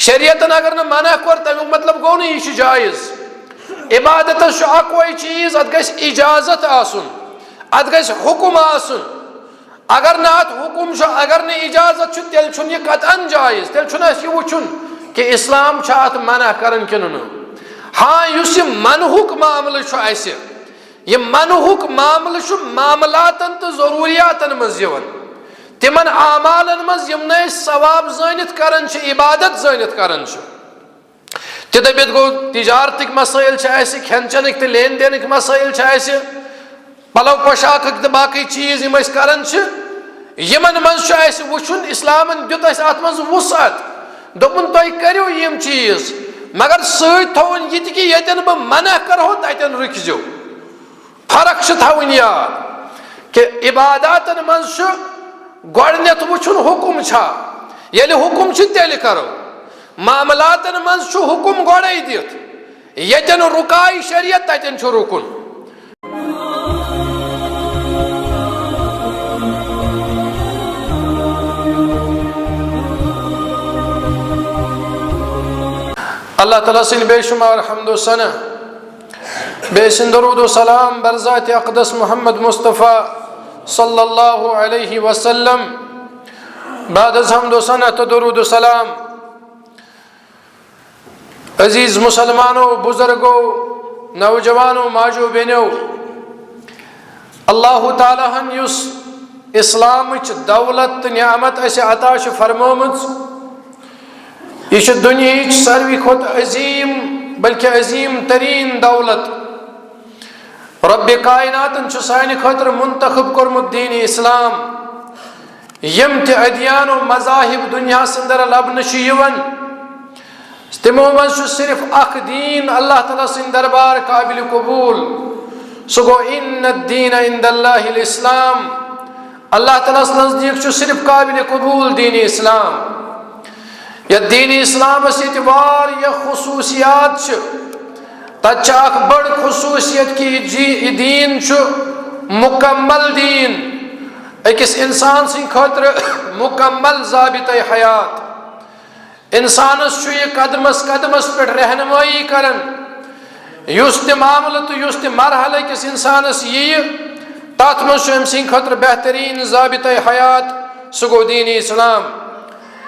شریعتن اگر نہ منع کور تمیک مطلب گو نا یہ جائز. عبادت اکوئی چیز ات گژھِ اجازت آسن، ات گژھِ حکم آسن. اگر نہ ات حکم اگر نہ اجازت تیل چھُنہٕ یہ قطعاً جائز، تیل چھُنہٕ اَسہِ یہ وٕچھُن کہ اسلام چھا ات منع کران کنہٕ نہٕ. ہاں یُس یہ منہُک معاملہ چھُ اَسہِ، یہ منہُک معاملہ چھُ معاملاتن تو ضروریاتن منٛز یِوان، تمن اعمالن منٛز یِم نہٕ أسۍ ثواب زٲنِتھ کران چھِ، عبادت زٲنِتھ کران چھِ. تہِ دٔپِتھ گوٚو تجارتٕکۍ مسائل چھِ اَسہِ، کھٮ۪ن چٮ۪نٕکۍ تہٕ لین دینٕکۍ مسائل چھِ اَسہِ، پلو پوشاکٕکۍ تہٕ باقٕے چیٖز یِم أسۍ کران چھِ، یِمن منٛز چھُ اَسہِ وٕچھُن اسلامن دیُت اَسہِ اتھ منٛز وُسعت، دوٚپُن تُہۍ کٔرِو یِم چیٖز مگر سۭتۍ تھوُن یہِ تہِ کہِ ییٚتٮ۪ن بہٕ منع کرہو تتٮ۪ن رُکزیو. فرق چھِ تھاوٕنۍ یاد کہ عباداتن منٛز چھُ گۄڈٕنٮ۪تھ وٕچھُن حکم چھا، ییٚلہِ حکم چھِ تیٚلہِ کرو. معاملاتن منٛز چھُ حکم گۄڈے دِتھ، ییٚتٮ۪ن رُکایہِ شریعت تتٮ۪ن چھُ رُکُن. اللہ تعالیٰ سٕنٛدۍ بے شمار حمد و ثنا، بیٚیہِ سٕنٛدۍ درود و سلام بر ذاتِ اقدس محمد مصطفیٰ صلی اللہ علیہ وسلم. بعد از حمد و ثنا تو درود و سلام عزیز مسلمانو، بزرگو، نوجوانو، ماجو بیٚنیو، اللہ تعالیٰ ہن یُس اسلامٕچ دولت تہٕ نعمت اسہِ عطا چھِ فرمٲمٕژ، یہ چھِ دُنیہٕچ ساروی کھۄتہٕ عظیٖم بلکہ عظیٖم تریٖن دولت. رۄبِ کائناتن چھُ سانہِ خٲطرٕ منتخب کوٚرمُت دیٖنِ اسلام. یِم تہِ ادیان و مذاہب دُنیاہس انٛدر لبنہٕ چھِ یِوان، تِمو منٛز چھُ صرف اکھ دیٖن اللہ تعالیٰ سٕنٛدِ دربار قابلِ قبوٗل، سُہ گوٚو اِنَّ الدیٖنَ عِنٛدَ اللہِ الاسلام. اللہ تعالیٰ ہس نزدیٖک چھُ صرف قابلِ قبوٗل دیٖنِ اسلام. یتھ دیٖنِ اسلامس ییٚتہِ واریاہ خصوٗصیات چھِ، تتہِ چھِ اکھ بٔڑ خصوٗصیت کہ یہِ دیٖن چھُ مکمل دیٖن، أکِس انسان سٕنٛدِ خٲطرٕ مکمل ضابطۂ حیات. انسانس چھُ یہِ قدمس قدمس پٮ۪ٹھ رہنمٲیی کران. یُس تہِ معاملہٕ تہٕ یُس تہِ مرحلہٕ أکِس انسانس یِیہِ، تتھ منٛز چھُ أمۍ سٕنٛدِ خٲطرٕ بہتریٖن ضابطۂ حیات، سُہ گوٚو دیٖنِ اسلام.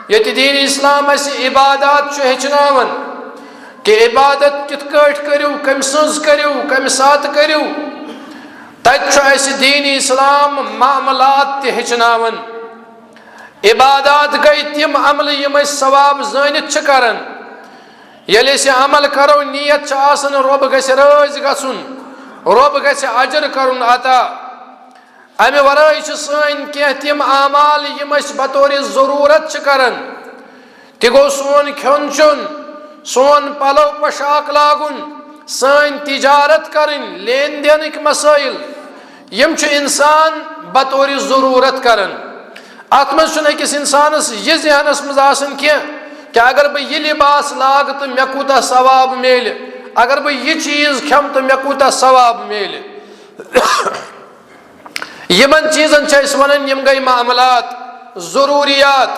ییٚتہِ دیٖنِ اسلام اسہِ عبادات چھُ ہیٚچھناوان کہ عبادت کِتھ کٲٹھۍ کٔرِو، کٔمۍ سٕنٛز کٔرِو، کَمہِ ساتہٕ کٔرِو. تتہِ چھُ اسہِ دیٖنِ اسلام معاملات تہِ ہیٚچھناوان. عبادات گٔے تِم عملہٕ یِم أسۍ ثواب زٲنِتھ چھِ کران. ییٚلہِ أسۍ یہِ عمل کرو، نیت چھِ آسان رۄب گژھِ رٲضۍ گژھُن، رۄب گژھِ اجر کرُن عطا. امہِ ورٲے چھِ سٲنۍ کینٛہہ تِم اعمال یِم أسۍ بطورِ ضروٗرت چھِ کران. تہِ گوٚو سون کھیوٚن چیوٚن، سون پلو پوشاک لاگُن، سٲنۍ تجارت کرٕنۍ، لین دینٕکۍ مسائل، یِم چھُ انسان بطورِ ضروٗرت کران. اتھ منٛز چھُنہٕ أکِس انسانس یہِ ذہنس منٛز آسان کینٛہہ کہ اگر بہٕ یہِ لباس لاگہٕ تہٕ مےٚ کوٗتاہ ثواب میلہِ، اگر بہٕ یہِ چیٖز کھٮ۪مہٕ تہٕ مےٚ کوٗتاہ ثواب میلہِ. یِمن چیٖزن چھِ أسۍ ونان یِم گٔے معاملات، ضروٗریات.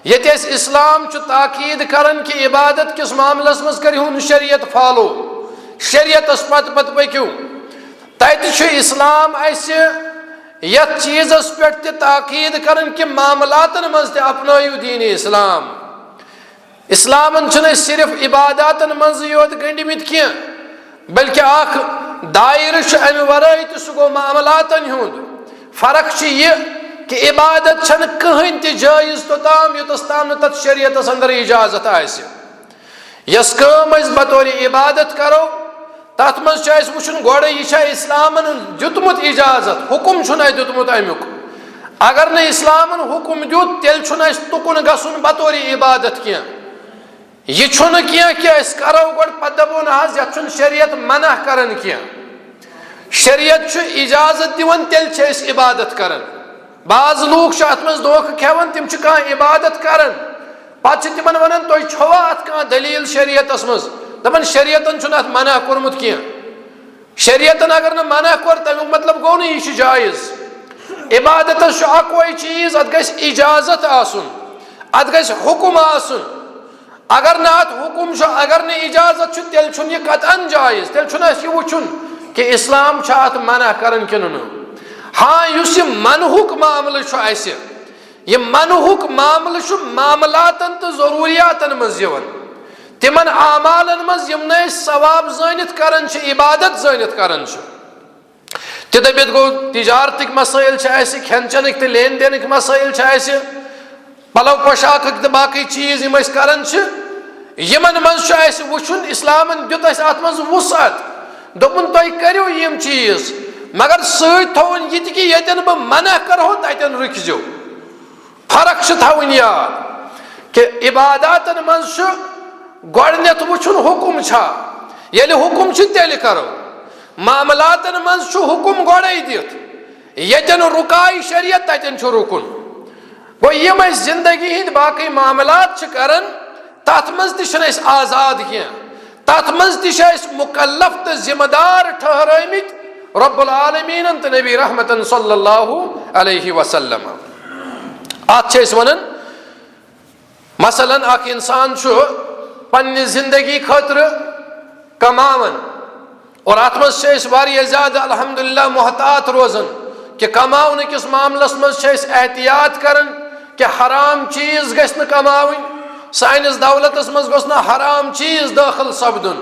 ییٚتہِ أسۍ اسلام چھُ تاکیٖد کران کہ عبادت کِس معاملس منٛز کٔرِہُن شریعت فالو، شریعتس پتہٕ پتہٕ پٔکِو. تتہِ چھُ اسلام اسہِ یتھ چیٖزس پٮ۪ٹھ تہِ تاکیٖد کران کہ معاملاتن منٛز تہِ اپنٲیِو دیٖنِ اسلام. اسلامن چھِنہٕ أسۍ صرف عباداتن منٛزٕے یوت گٔنٛڈِمٕتۍ کینٛہہ بلکہ اکھ دایرٕ چھُ امہِ ورٲے تہِ، سُہ گوٚو معاملاتن ہُنٛد. فرق چھِ یہِ کہ عبادت چھنہٕ کٕہٕنۍ تہِ جٲیز توٚتام یوٚتس تام نہٕ تتھ شریعتس انٛدر اجازت آسہِ. یۄس کٲم أسۍ بطورِ عبادت کرو، تتھ منٛز چھُ اسہِ وٕچھُن گۄڈے یہِ چھا اسلامن دیُتمُت اجازت، حکم چھُنہٕ اسہِ دیُتمُت امیُک. اگر نہٕ اسلامن حکم دیُت تیٚلہِ چھُنہٕ اسہِ تُکُن گژھُن بطورِ عبادت کینٛہہ. یہِ چھُنہٕ کینٛہہ کہ أسۍ کرو گۄڈٕ پتہٕ دپو نہ حظ یتھ چھُنہٕ شریعت منع کران کینٛہہ. شریعت چھُ اجازت دِوان تیٚلہِ چھِ أسۍ عبادت کران. بعض لوٗکھ چھِ اتھ منٛز دھوکہٕ کھٮ۪وان، تِم چھِ کانٛہہ عبادت کران، پتہٕ چھِ تِمن ونان تُہۍ چھوا اتھ کانٛہہ دلیٖل شریعتس منٛز؟ دپان شریعتن چھُنہٕ اتھ منع کوٚرمُت کینٛہہ. شریعتن اگر نہٕ منع کوٚر تمیُک مطلب گوٚو نہٕ یہِ چھُ جایز. عبادتس چھُ اکوے چیٖز، اتھ گژھِ اجازت آسُن، اتھ گژھِ حکم آسُن. اگر نہ ات حکم چھ اگر نہ اجازت چھ تیل چھن یہ قطعاً جائز تیل چھن اس یہ وچھن کہ اسلام چھ ات منع کرن کنن ہاں یس یہ منہک معاملہ چھ اسہ یہ منہک معاملہ چھ معاملاتن تو ضروریاتن مز یوان تمن اعمالن مز یم نہ ثواب زانت کرن چھ عبادت زانت کرن چھ تدبیت گو تجارتک مسائل چھ اسہ کھین چنک تو لین دینک مسائل چھ اسہ پلو پوشاکک تو باقی چیز یم اس کرن چھ یمن مز چھ اسہ وچھن اسلامن دیت اس ات مز وسعت دپن تُہۍ کٔرِو یم چیز مگر سۭتۍ تھاوُن یہ تہِ کہ ییٚتٮ۪ن بہٕ منع کرہو تتٮ۪ن رُکزیو فرق چھ تھاوٕنۍ یاد کہ عباداتن مز چھ گۄڈنٮ۪تھ وچھن حکم چھا ییٚلہِ حکم چھ تیٚلہِ کرو معاملاتن مز چھ حکم گۄڈے دِتھ ییٚتٮ۪ن رُکایہِ شریعت تتٮ۪ن چھ رُکُن گوٚو یم أسۍ زندگی ہٕنٛدۍ باقٕے معاملات چھ کران تتھ مز تہِ چھِنہٕ أسۍ آزاد کینٛہہ تتھ مز تہِ چھِ أسۍ مکلف تہٕ ذمہ دار ٹھہرٲمٕتۍ رب العالمینن تہٕ نبی رحمتن صلی اللہ علیہ وسلم ات چھِ أسۍ ونان مثلاً اکھ انسان چھُ پننہِ زندگی خٲطرٕ کماوان اور ات مز چھِ أسۍ واریاہ زیادٕ الحمدللہ محتاط روزان کہ کماونہٕ کِس معاملس مز چھِ أسۍ احتیاط کران کہ حرام چیز گژھِ نہٕ کماوٕنۍ سانس دولتس مز گوٚژھ نہٕ حرام چیز دٲخل سپدُن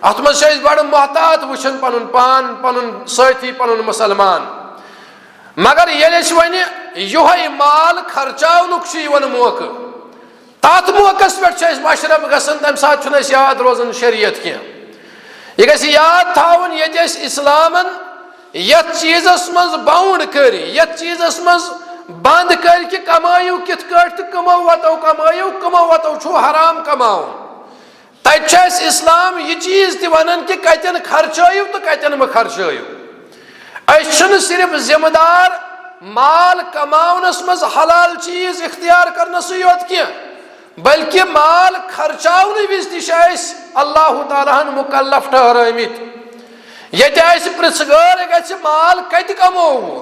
ات مز چھِ أسۍ بڑٕ محتاط وٕچھان پنُن پان پنُن سٲتھی پنُن مسلمان مگر ییٚلہِ أسۍ وۄنۍ یِہوٚے مال خرچاونُک چھُ یِوان موقعہٕ تتھ موقعس پٮ۪ٹھ چھِ أسۍ مشرف گژھان تمہِ ساتہٕ چھُنہٕ اَسہِ یاد روزان شریعت کینٛہہ یہ گژھِ یاد تھاوُن ییٚتہِ أسۍ اسلامن یتھ چیزس مز باؤنڈ کٔرۍ یتھ چیزس مز بند کر کہ کمائیو کت کٹ تو کمو وتو چھو حرام کماؤن تت اسلام یہ چیز تہ ونان کہ کتن خرچائیو تو کتن مہ خرچائیو اس صرف ذمہ دار مال کماونس مز حلال چیز اختیار کرنس یوت کی بلکہ مال خرچاون وز تہ اللہ تعالیٰ ہن مکلف ٹھہرٲمٕتۍ ییٚتہِ پرژھ گٲر گژھِ مال کتہِ کموو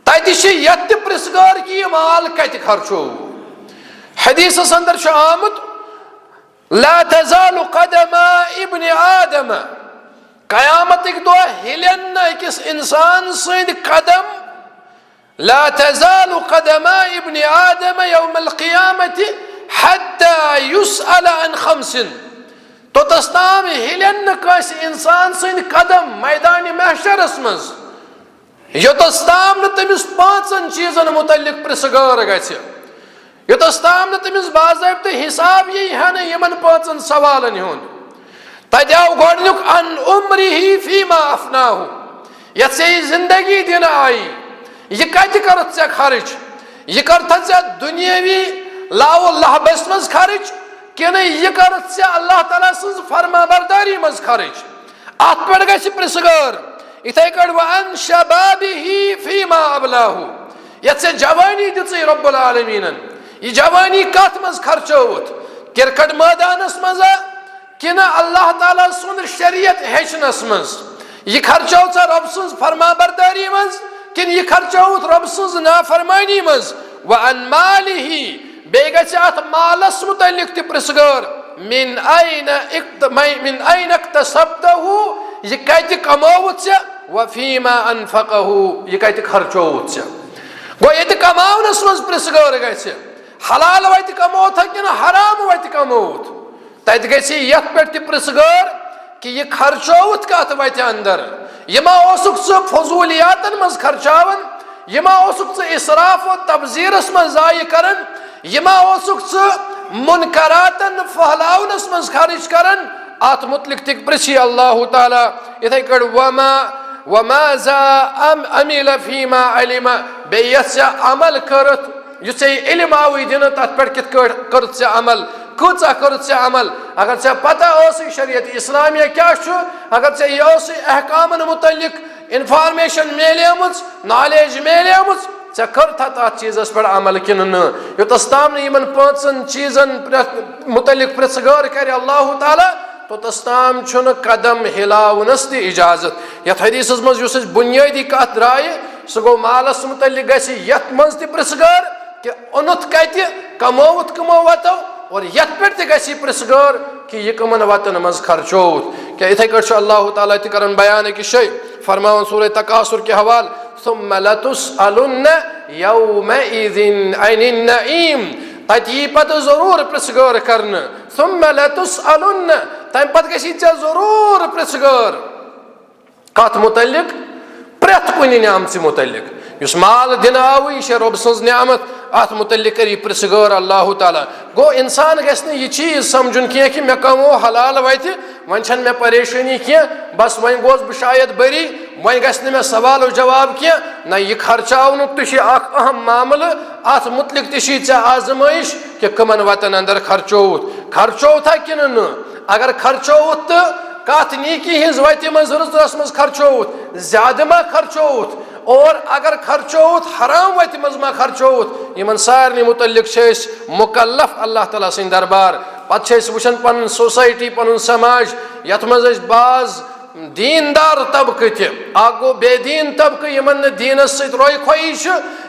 تتہِ چھِ یتھ تہِ پرژھ گٲر کہ یہ مال کتہِ خرچو حدیثس اندر چھُ آمُت لا تزال قدم ابن آدم قیامتک دۄہ ہلین نہٕ أکِس انسان سٕنٛدۍ قدم لا تزال قدم ابن آدم يوم القيامة حتى يسأل عن خمس توتس تام ہلین نہٕ کٲنٛسہِ انسان سٕنٛدۍ قدم میدانِ محشرس منٛز یوتس تام نہٕ تٔمِس پانٛژن چیزن متعلق پرژھ گٲر گژھِ یوتس تام نہٕ تٔمِس باضٲبطہٕ حساب یی ہٮ۪نہٕ یِمن پانٛژن سوالن ہُنٛد تتہِ آو گۄڈنیُک ان عمرہ فیما افناہُ یتھ ژےٚ زندگی دِنہٕ آیی یہ کتہِ کٔرٕتھ ژےٚ خرٕچ یہ کٔرتھا ژےٚ دُنیٲوی لاو لہبس منٛز خرٕچ کِنہٕ یہ کٔرٕتھ ژےٚ اللہ تعالیٰ سٕنٛز فرما برداری منٛز خرٕچ اتھ پٮ۪ٹھ گژھِ پرژھ گٲر اتھے کڑ وان شبابہ فیما ابلاہو یتھ ژےٚ جوانی دِژٕے رب العالمینن یہ جوانی کتھ مز خرچووُتھ کرکٹ مٲدانس منٛزا کنہٕ اللہ تعالیٰ سُنٛد شریعت ہیٚچھنس منٛز یہ خرچو ژےٚ رب سٕنٛز فرما برداری منٛز کنہٕ یہ خرچووُتھ رب سٕنٛز نافرمانی منٛز وان مالہ بیٚیہِ گژھِ اتھ مالس متعلق تہِ پرژھ گٲر من این اکتسبتہُ یہ کتہِ کمووُتھ ژےٚ وفیما انفقہُ یہ کتہِ خرچووُتھ ژےٚ گوٚو ییٚتہِ کماونس منٛز پرژھ گٲر گژھِ حلال وتہِ کمووتھا کِنہٕ حرام وتہِ کمووُتھ تتہِ گژھِ یتھ پٮ۪ٹھ تہِ پرژھ گٲر کہ یہ خرچووُتھ کتھ وتہِ اندر یہ ما اوسُکھ ژٕ فضولیاتن منٛز خرچاوان یہ ما اوسُکھ ژٕ اسراف و تبذیرس منٛز ضایع کران یہ ما اوسُکھ ژٕ منکراتن پھہلاونس منٛز خرچ کران ات متعلق تہِ پرژھی اللہ تعالیٰ اتھے کٔٹھۍ وماذا عمل فیما علم بیٚیہِ یتھ ژےٚ عمل کٔرٕتھ یُس ژےٚ علم آوٕے دِنہٕ تتھ پٮ۪ٹھ کِتھ کٲٹھۍ کٔرٕتھ ژےٚ عمل کۭژاہ کٔرٕتھ ژےٚ عمل اگر ژےٚ پتہ ٲسٕے شریعت اسلامیہ کیاہ چھُ اگر ژےٚ یہِ ٲسٕے احکامن متعلق انفارمیشن میلیمٕژ نالیج میلیمٕژ ژےٚ کٔرتھا تتھ چیزس پٮ۪ٹھ عمل کِنہٕ نہٕ یوتس تام نہٕ یِمن پانٛژن چیزن متعلق پرژھ گٲر کرِ اللہ تعالیٰ توتس تام چھُنہٕ قدم ہلاونس تہِ اجازت یتھ حدیثس منٛز یُس اسہِ بُنیٲدی کتھ درایہِ سُہ گوٚو مالس متعلق گژھِ یتھ منٛز تہِ پرژھ گٲر کہ اوٚنُتھ کتہِ کمووُتھ کٕمو وتو اور یت پہ تھی پرسگر کہ یہ کمن وطن مز خرچوت کیا اتھے کٹ اللہ تعالیٰ تہ کرن بیان کہ شے فرماون سورہ تکاثر کے حوال ثم لتسألن یومئذ عن النعیم تتی پتہ ضرور پرسگر کرن ثم لتسألن تم پتہ گژھی ژےٚ ضرور پرسگر کت متعلق پریت کن نعمت متعلق اس مال دن آو یہ رب سن نعمت ات متعلق کری پرسگر اللہ تعالیٰ گو انسان گھن یہ چیز سمجھن کی کہ مے کمو حلال وت ون چھن مے پریشانی کی بس ون گوس بہ شاید بری ون گھن مے سوال و جواب کی نہ یہ خرچاونک تہ اخ اہم معاملہ ات متعلق تہ ژےٚ آزمائش کہ کمن وطن اندر خرچوتھا کنہ نہ اگر خرچوت تو کت نیکی ہز وتہ مز رزرس مز خرچوت زیادہ ما خرچوت اور اگر خرچوت حرام وتہ مز ما خرچوت یمن سارنی متعلق مکلف اللہ تعالیٰ سن دربار پتہ وچھان پن سوسائٹی پن سماج یت مز بعض دیندار طبقہ تہ گو بے دین طبقہ یمن دینس ست روی خوی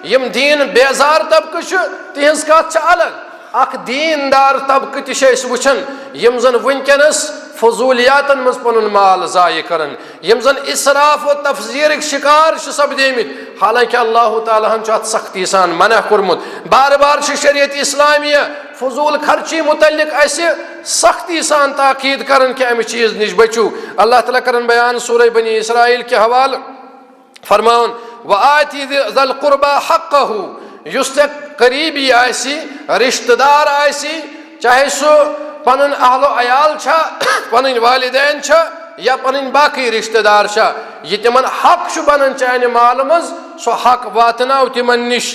یم دین بیزار طبقہ تہذ کت الگ اخ دیندار طبقہ تہ وچھان یم زن ونکس فضولیاتن مز پن مال ضائع کرن یم زن اسراف و تفزیر شکار سپدیمت حالانکہ اللہ تعالیٰ ات سختی سان منع کورمت بار بار شریعت اسلامیہ فضول خرچی متعلق اسہ سختی سان تاکید کرن کہ امہ چیز نش بچو اللہ تعالیٰ کرن بیان سورہ بنی اسرائیل کے حوالہ فرماون وآتی ذی القربى حقہ یس قریبی آسی رشتہ دار آسی چاہے سو پنن اہل و عیال چھا پنن والدین چھا یا پنن باقی رشتہ دار چھا یہ تمن حق بنن چانہ مال مز سو حق واتناو تمن نش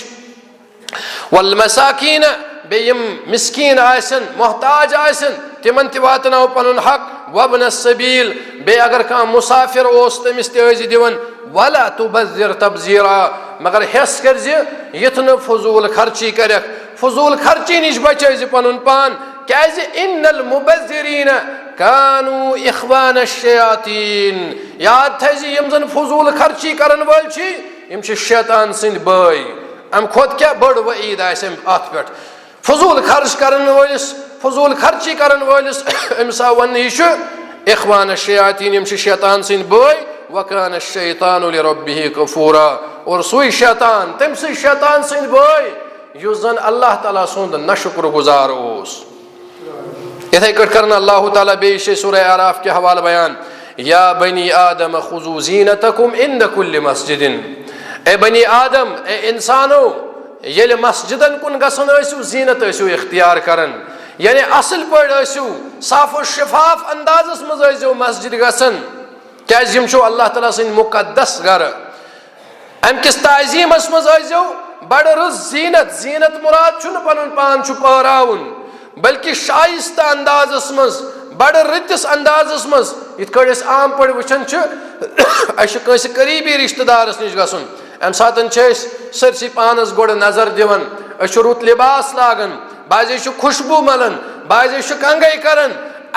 والمساکین بیم مسکین آسن محتاج آسن تمن تہ واتناو پنن حق وابن السبیل بے اگر کان مسافر اوس تمس تہ ٲسۍ دِوان ولا تبذر تبذیرا مگر حس کر یتھ فضول خرچی کرک فضول خرچی نش بچ پنن پان کیازِ ان المبذرین کانوا اخوان الشیاطین یاد تھز یم زن فضول خرچی کرن ول چھ یم چھ شیطان سند بٲے ام کھوت کیا بڑ وعید آسہ ات پہ فضول خرچ کرن ولس فضول خرچی کرن ولس امس آو ون یہ اخوان الشیاطین یم چھ شیطان سند بٲے وکان الشیطان لربہ کفورا اور سوئی شیطان تم سی شیطان سند بٲے یس زن اللہ تعالیٰ سند نشکر گزار اوس اتھے کٹ کرنا اللہ تعالیٰ بیش سورہ اعراف کے حوالہ بیان یا بنی آدم خذوا زینتکم عند کل مسجد اے بنی آدم اے انسانو یل مسجدن کن گسن ٲسِو زینت ٲسِو اختیار کرن یعنی اصل پٲٹھۍ ٲسِو صاف و شفاف اندازس مز ٲسِو مسجد گسن کیازِ یم چھو اللہ تعالیٰ سٕنٛدۍ مقدس گر امہِ کِس تعظیٖمس منٛز ٲسۍزیو بڑٕ رٕژ زینت زینت مراد چھُنہٕ پنُن پان چھُ پٲراوُن بلکہ شائستہ اندازس مز بڑ رتس اندازس مز یت کڑ اس عام پڑ وچھن چھ کنس قریبی رشتہ دارس نش گھن ام ساتن سرسی پانس گوڑ نظر دیون رت لباس لاگن بعض خوشبو ملن بعض کنگے کرن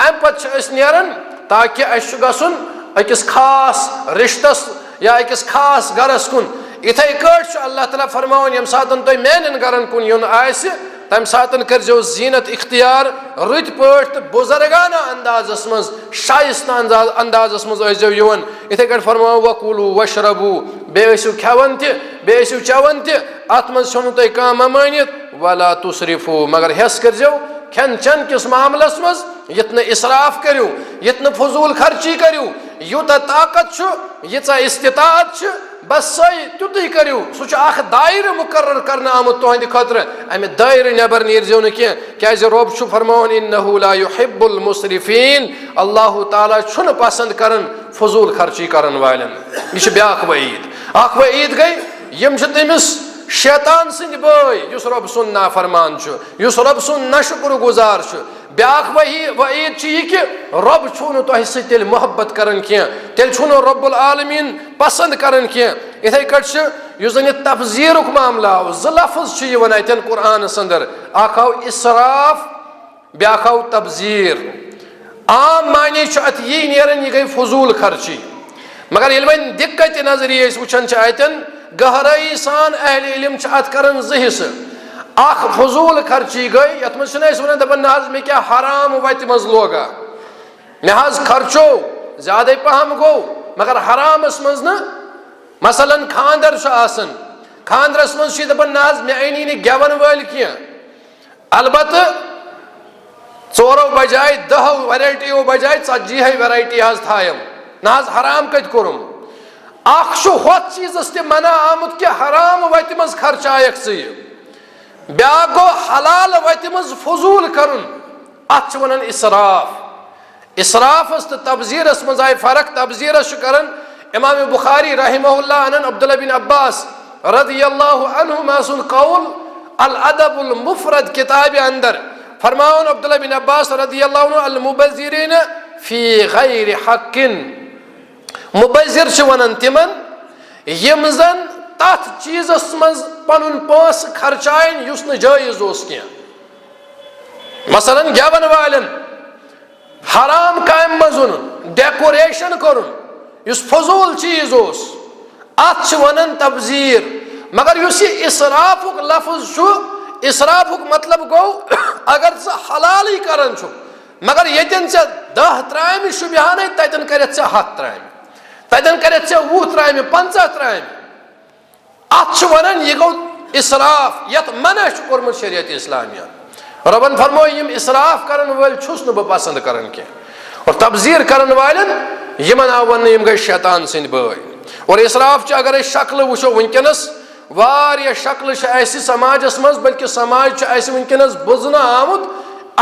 ام پتہ نیرن تاکہ اس گھن اکس خاص رشتس یا اکس خاص گرس کن اتھے کٹ اللہ تعالیٰ فرماون یم ساتن تہ میانن گرن کن یون آسہ تم ساتن کرزو زینت اختیار رت پٹ بزرگانہ اندازس مز شائستہ اندازس مز ٲسۍزیو یوان اتھے کٹ فرماو وکولو وشربو بے ٲسِو کھٮ۪وان تہِ بے ٲسِو چٮ۪وان تہِ اتھ منٛز چھُنہٕ تۄہہِ کانٛہہ ممٲنِتھ ولا تصرفو مگر ہٮ۪س کٔرزیو کھٮ۪ن چٮ۪ن کِس معاملس منٛز یِتھ نہٕ اِسراف کٔرِو یِتھ نہٕ فضوٗل خرچی کٔرِو یوٗتاہ طاقت چھُ ییٖژاہ استطاعت چھِ بس سۄے تیُتُے کٔرِو سُہ چھُ اکھ دایرٕ مُقرر کرنہٕ آمُت تُہنٛدِ خٲطرٕ امہِ دایرٕ نٮ۪بر نیٖرزیو نہٕ کینٛہہ کیازِ رۄب چھُ فرماوان انہُ لا یحب المسرفین اللہ تعالیٰ چھُنہٕ پسند کران فضوٗل خرچی کرن والٮ۪ن یہِ چھِ بیاکھ وعیٖد اکھ وعیٖد گٔے یِم چھِ تٔمِس شیطان سٕنٛدۍ بٲے یُس رۄب سُنٛد نافرمان چھُ یُس رۄب سُنٛد ناشُکر گُزار چھُ بیاکھ وعیٖد چھِ یہِ کہِ رۄب چھُو نہٕ تۄہہِ سۭتۍ تیٚلہِ محبت کران کینٛہہ تیٚلہِ چھُو نہٕ رۄب العالمیٖن پسنٛد کران کینٛہہ یِتھے کٔٹھۍ چھِ یُس زن یہِ تفزیٖرُک معاملہٕ آو زٕ لفظ چھِ یِوان اتٮ۪ن قرآنس انٛدر اکھ آو اسراف بیاکھ آو تبزیٖر عام معنی چھُ اتھ یی نیران یہِ گٔے فضوٗل خرچی مگر ییٚلہِ وۄنۍ دِقتہِ نظری أسۍ وٕچھان چھِ اتٮ۪ن گہرٲیی سان اہل علم چھِ اتھ کران زٕ حصہٕ اخ فضول خرچی گئی یت مز ونان دپان نہ مے کیا حرام وتہ مز لوگا مے خرچو زیادہ پہم گو مگر حرامس مز نا مثلا خاندر آسان خاندرس مز دپان نہ مے اینی نہ گیون ول کی البتہ 4 بجائے 10 ویرائٹیو بجائے 40 ویرائٹی تھایم نہ حرام کت کورم اخ ہوت چیزس تہ منع آمت کہ حرام وتہ مز خرچائک ثہ بیا گو حلال وتہ مز فضول کرن ات ونان اسراف اسرافس تو تبذیرس مز آئی فرق تبذیرس کرن امام بخاری رحمہ اللہ عنہ عبداللہ بن عباس رضی اللہ عنہما سن قول الادب المفرد کتاب اندر فرماؤن عبداللہ بن عباس رضی اللہ عنہ المبذرین فی غیر حق مبذر ونان تمن یم زن تات چیزس مز پنن پونس خرچائن یس نہ جائز اس کی مثلا گیون والن حرام کام مزن ڈیکوریشن کرن یس فضول چیز اس ات ونان تبذیر مگر یس یہ اسرافک لفظ اسرافک مطلب گو اگر حلال ہی کران مگر یتن 10 ترامہ شبہانے تتن کرت 7 ترامہ تتن کرت 20 ترامہ 50 ترامہ ات ونان یہ گو اسراف یت منع کورمت شریعت اسلامیہ ربن فرمو یم اسراف کرن ول چھس نہ پسند کران کی اور تبذیر کرن والن یمن آو ون یم گئی شیطان سند بٲے اور اسراف چ اگر شکل وچھو ونکس واریاہ شکل ایسی سماجس مز بلکہ سماج ونکس بزن آمت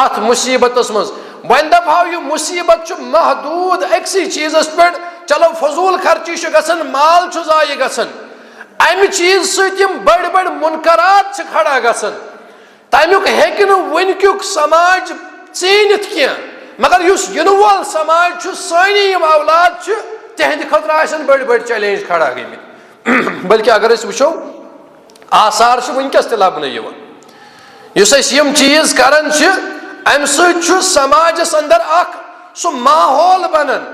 ات مصیبتس مز ون دپہو یہ مصیبت محدود اکسی چیزس پہ چلو فضول خرچی گژھان مال ضائع گژھان امہ چیز ست بڑ بڑ منکرات کھڑا گژھان تمیک ہیکہ نہ ونکیک سماج ژینت کی مگر اس ینہ وول سماج سانی یم اولاد تہند خاطر آسن بڑ بڑ چیلنج کھڑا گمت بلکہ اگر اس وچھو آثار ونکس تہ لبنہ اس یم چیز کران ام ست سماجس اندر اخ سہ ماحول بنان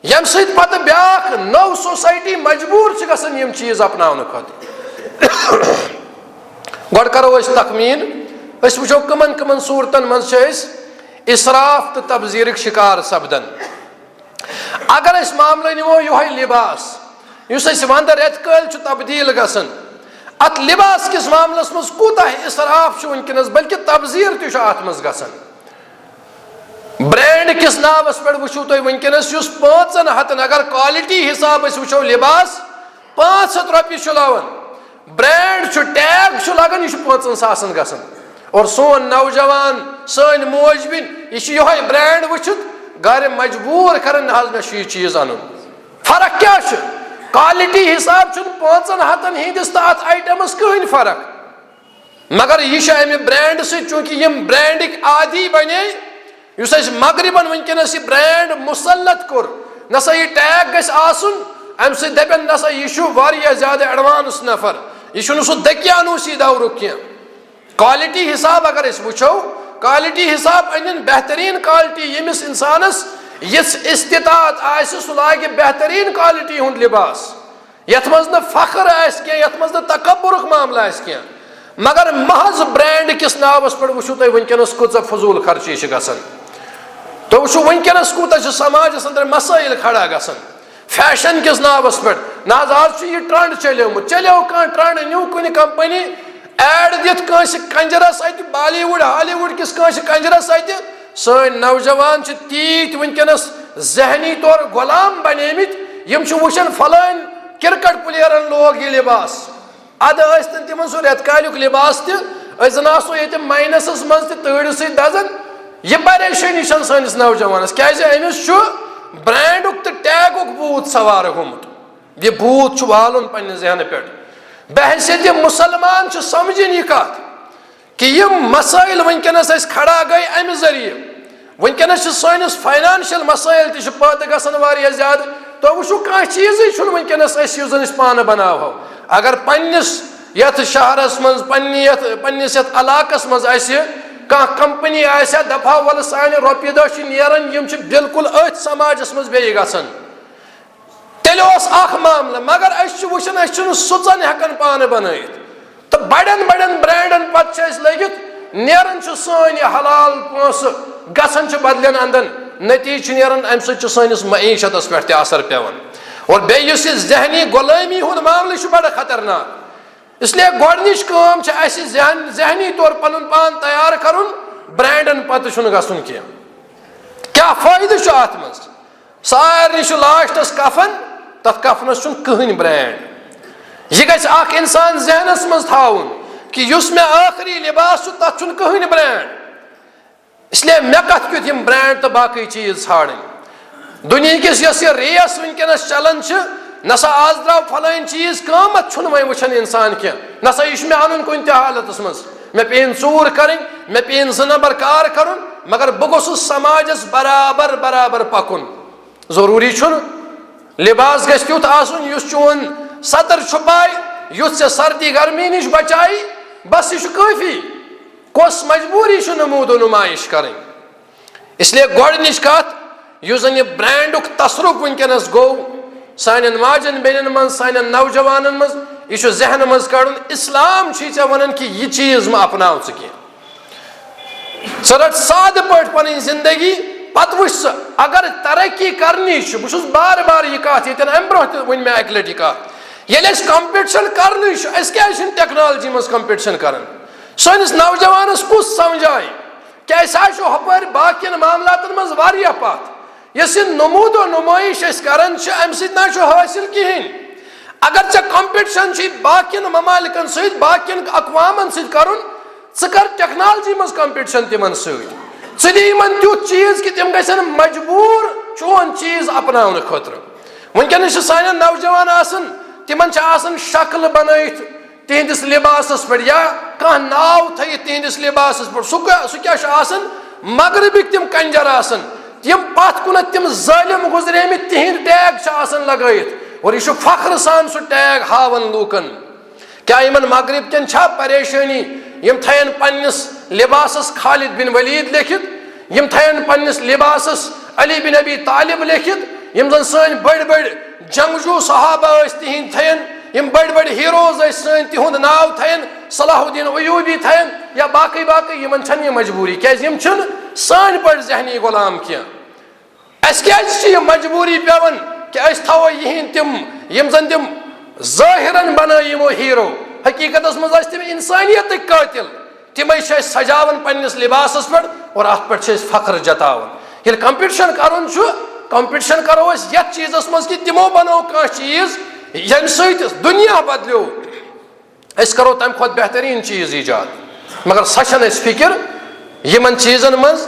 یم ست پتہ بیاکھ نو سوسائٹی مجبور گژھان یم چیز اپناؤن خاطر گۄڈٕ کرو أسۍ تخمین أسۍ وٕچھو کمن کمن صورتن منٛز چھِ أسۍ اسراف تہٕ تبذیرٕکۍ شکار سپدان اگر أسۍ معاملہٕ نِمو یِہوے لباس یُس أسۍ ونٛدٕ رٮ۪تہٕ کٲلۍ چھُ تبدیل گژھان ات لباس کس معاملس مز کوتاہ اسراف ونکس بلکہ تبذیر تہ ات مز گژھان برینڈ کس ناوس پہ وچھو تھی ونکس 500 اگر کوالٹی حساب وچھو لباس 500 رۄپیہِ لاگان برینڈ ٹیگ لگان یہ 5,000 گژھان اور سون نوجوان سن موج بن یہ برینڈ وچھت گھر مجبور کران نہ مے یہ چیز ان فرق کیا کوالٹی حساب 500 ہندس تو ات آئٹمس کہین فرق مگر یہ امہ برینڈ ست چونکہ یم برینڈک عادی بنے اس مغربن ونکس یہ برینڈ مسلط کور نسا یہ ٹیگ گھس آسن ام سی دپن نسا یہ واریاہ زیادہ ایڈوانس نفر یہ سہ دکیانوسی دورک کی کوالٹی حساب اگر اس وچھو کوالٹی حساب ان بہترین کوالٹی یمس انسانس یس استطاعت آس سہ لاگہ بہترین کوالٹی ہند لباس یت مز نہ فخر آس کی یت مز نہ تکبرک معاملہ آس کی مگر محض برینڈ کس ناوس پہ وچھو تھی ونکس کۭژاہ فضول خرچی گژھان تو وچھو ونکس کوتاہ سماجس اندر مسائل کھڑا گژھان فیشن کس ناوس پہ نہ آج یہ ٹرنڈ چلیومت چلیو کانٛہہ ٹرنڈ نیو کُنہِ کمپنی ایڈ دِتھ کٲنٛسہِ کنجرس اتہِ بالی وُڈ ہالی وُڈ کس کٲنٛسہِ کنجرس اتہِ سٲنۍ نوجوان چھِ تیٖتۍ ونکس ذہنی طور غلام بنیمٕتۍ یم چھِ وٕچھان فلٲنۍ کرکٹ پلیرن لوگ یہ لباس ادٕ ٲسۍتن تِمن سُہ رٮ۪تہٕ کالیُک لباس تہِ أسۍ زن آسو ییٚتہِ ماینسس منٛز تہِ تۭرِ سۭتۍ دزان یہ پریشٲنی چھنہٕ سٲنِس نوجوانس کیازِ أمِس چھُ برینڈُک تہٕ ٹیگُک بوٗت سوار گوٚمُت یہ بوٗت چھُ والُن پننہِ ذہنہٕ پٮ۪ٹھ بحثیت مسلمان چھُ سمجھِنۍ یہِ کتھ کہ یم مسائل ونکس اس کھڑا گئی امہ ذریعہ ونکس سٲنِس فائنانشل مسائل تہ پٲدٕ گژھان واریاہ زیادٕ تو وٕچھو کانٛہہ چیٖزٕے چھُنہٕ ونکس أسۍ یُس زن أسۍ پانہٕ بناوہو اگر پننس یتھ شہرس منٛز پننس یتھ علاقس منٛز اسہِ کانٛہہ کمپنی آسہِ دپہا ول سانہِ رۄپیہِ دہ چھِ نیران یم چھِ بالکل أتھۍ سماجس منٛز بیٚیہِ گژھان تیٚلہِ اوس اکھ معاملہٕ مگر أسۍ چھِ وٕچھان أسۍ چھِنہٕ سٕژن ہٮ۪کان پانہٕ بنٲیِتھ تو بڑن بڑن برانڈن پتہ لگت نیران سن حلال پونس گژھان بدلن اندن نتیجہ نیران امہ سۭتۍ سٲنِس معیشتس پٮ۪ٹھ تہِ اثر پیوان اور بیٚیہِ یُس یہِ ذہنی غلٲمی ہُنٛد معاملہٕ چھُ بڑٕ خطرناک اس لیے گۄڈنِچ کٲم چھِ اَسہِ ذہنی طور پنُن پان تیار کرُن برانڈن پتہٕ چھُنہٕ گژھُن کینٛہہ کیٛاہ فٲیدٕ چھُ اتھ منٛز سارنٕے چھُ لاسٹس کفن تتھ کفنس چھُنہٕ کٕہٕنۍ برانڈ یہ گژھِ اکھ انسان ذہنس منٛز تھاوُن کہ یُس مےٚ ٲخری لباس چھُ تتھ چھُنہٕ کٕہٕنۍ برانڈ اس لیے مےٚ کتھ کیُتھ یِم برانڈ تہٕ باقٕے چیٖز ژھانڈٕنۍ دُنہِکِس یۄس یہِ ریس وٕنکیٚنس چلان چھِ نسا آز درٛاو فلٲنۍ چیٖز قۭمتھ چھُنہٕ وۄنۍ وٕچھان انسان کینٛہہ نسا یہِ چھُ مےٚ اَنُن کُنہِ تہِ حالتس منٛز مےٚ پیٚیِن ژوٗر کرٕنۍ مےٚ پیٚیِن 2 نمبر کار کرُن مگر بہٕ گوٚژھُس سماجس برابر برابر پکُن ضروٗری چھُنہٕ لباس گژھِ تیُتھ آسُن یُس چون سطر چھُپایہِ یُتھ ژےٚ سردی گرمی نِش بچایہِ بس یہِ چھُ کٲفی کۄس مجبوٗری چھُ نموٗد و نمٲیش کرٕنۍ اس لیے گۄڈنِچ کتھ یُس زن یہِ برانڈُک تصرُف وٕنکیٚنس گوٚو سانٮ۪ن ماجن بیٚنٮ۪ن منٛز سانٮ۪ن نوجوانن منٛز یہِ چھُ ذہنہٕ منٛز کڑُن اسلام چھُے ژےٚ ونان کہِ یہِ چیٖز مہ اپناو ژٕ کینٛہہ ژٕ رٹ سادٕ پٲٹھۍ پنٕنۍ زندگی پتہٕ وٕچھ ژٕ اگر ترقی کرنی چھِ بہٕ چھُس بار بار یہِ کتھ ییٚتٮ۪ن امہِ برونٛہہ تہِ ؤنۍ مےٚ اکہِ لٹہِ یہِ کتھ ییٚلہِ أسۍ کمپِٹشن کرنٕے چھُ أسۍ کیازِ چھِنہٕ ٹیکنالوجی منٛز کمپِٹشن کران سٲنِس نوجوانس کُس سمجھایہِ کیٛاہ أسۍ حظ چھُ ہُپٲرۍ باقین معاملاتن منٛز واریاہ پتھ یۄس یہِ نموٗد و نمٲیش أسۍ کران چھِ امہِ سۭتۍ نہ چھُ حٲصِل کِہینۍ اگر ژےٚ کمپِٹشن چھُے باقین ممالکن سۭتۍ باقین اقوامن سۭتۍ کرُن ژٕ کر ٹیکنالوجی منٛز کمپِٹشن تِمن سۭتۍ ژٕ دِ یِمن تیُتھ چیٖز کہِ تِم گژھن مجبوٗر چون چیٖز اپناونہٕ خٲطرٕ وٕنکیٚنس چھِ سانٮ۪ن نوجوان آسان تِمن چھِ آسان شکلہٕ بنٲیِتھ تِہنٛدِس لباسس پٮ۪ٹھ یا کانٛہہ ناو تھٲیِتھ تِہنٛدِس لباسس پٮ۪ٹھ سُہ کیٛاہ چھُ آسان مغربٕکۍ تِم کنجر آسان تِم پتھ کُنتھ تِم ظٲلِم گُزریمٕتۍ تِہنٛدۍ ٹیگ چھِ آسان لگٲیِتھ اور یہِ چھُ فخرٕ سان سُہ ٹیگ ہاوان لوٗکن کیٛاہ یِمن مغرب کٮ۪ن چھا پریشٲنی یِم تھاین پننِس لباسس خالد بن ولید لیکھِتھ یِم تھاین پننِس لباسس علی بن ابی طالب لیکھِتھ یِم زن سٲنۍ بٔڑۍ بٔڑۍ جنگجوٗ صحابہ ٲسۍ تِہنٛدۍ تھاین یِم بٔڑۍ بٔڑۍ ہیٖروز ٲسۍ سٲنۍ تِہُنٛد ناو تھاین صلاح الدین ایوبی تھاین یا باقٕے باقٕے یِمن چھنہٕ یہِ مجبوٗری کیٛازِ یِم چھِنہٕ سٲنۍ پٲٹھۍ ذہنی غلام کینٛہہ اَسہِ کیٛازِ چھِ یہِ مجبوٗری پیٚوان کہ أسۍ تھاوو یِہنٛدۍ تِم یِم زن تِم ظٲہِرن بنٲے یِمو ہیٖرو حقیٖقتس منٛز ٲسۍ تِم انسٲنیتٕکۍ قٲتِل تِمے چھِ أسۍ سجاوان پننِس لباسس پٮ۪ٹھ اور اتھ پٮ۪ٹھ چھِ أسۍ فخر جتاوان ییٚلہِ کمپِٹشن کرُن چھُ کمپِٹشن کرو أسۍ یتھ چیٖزس منٛز کہِ تِمو بنوو کانٛہہ چیٖز ییٚمہِ سۭتۍ دُنیا بدلیو أسۍ کرو تمہِ کھۄتہٕ بہتریٖن چیٖز ایجاد مگر سۄ چھنہٕ اَسہِ فِکر یِمن چیٖزن منٛز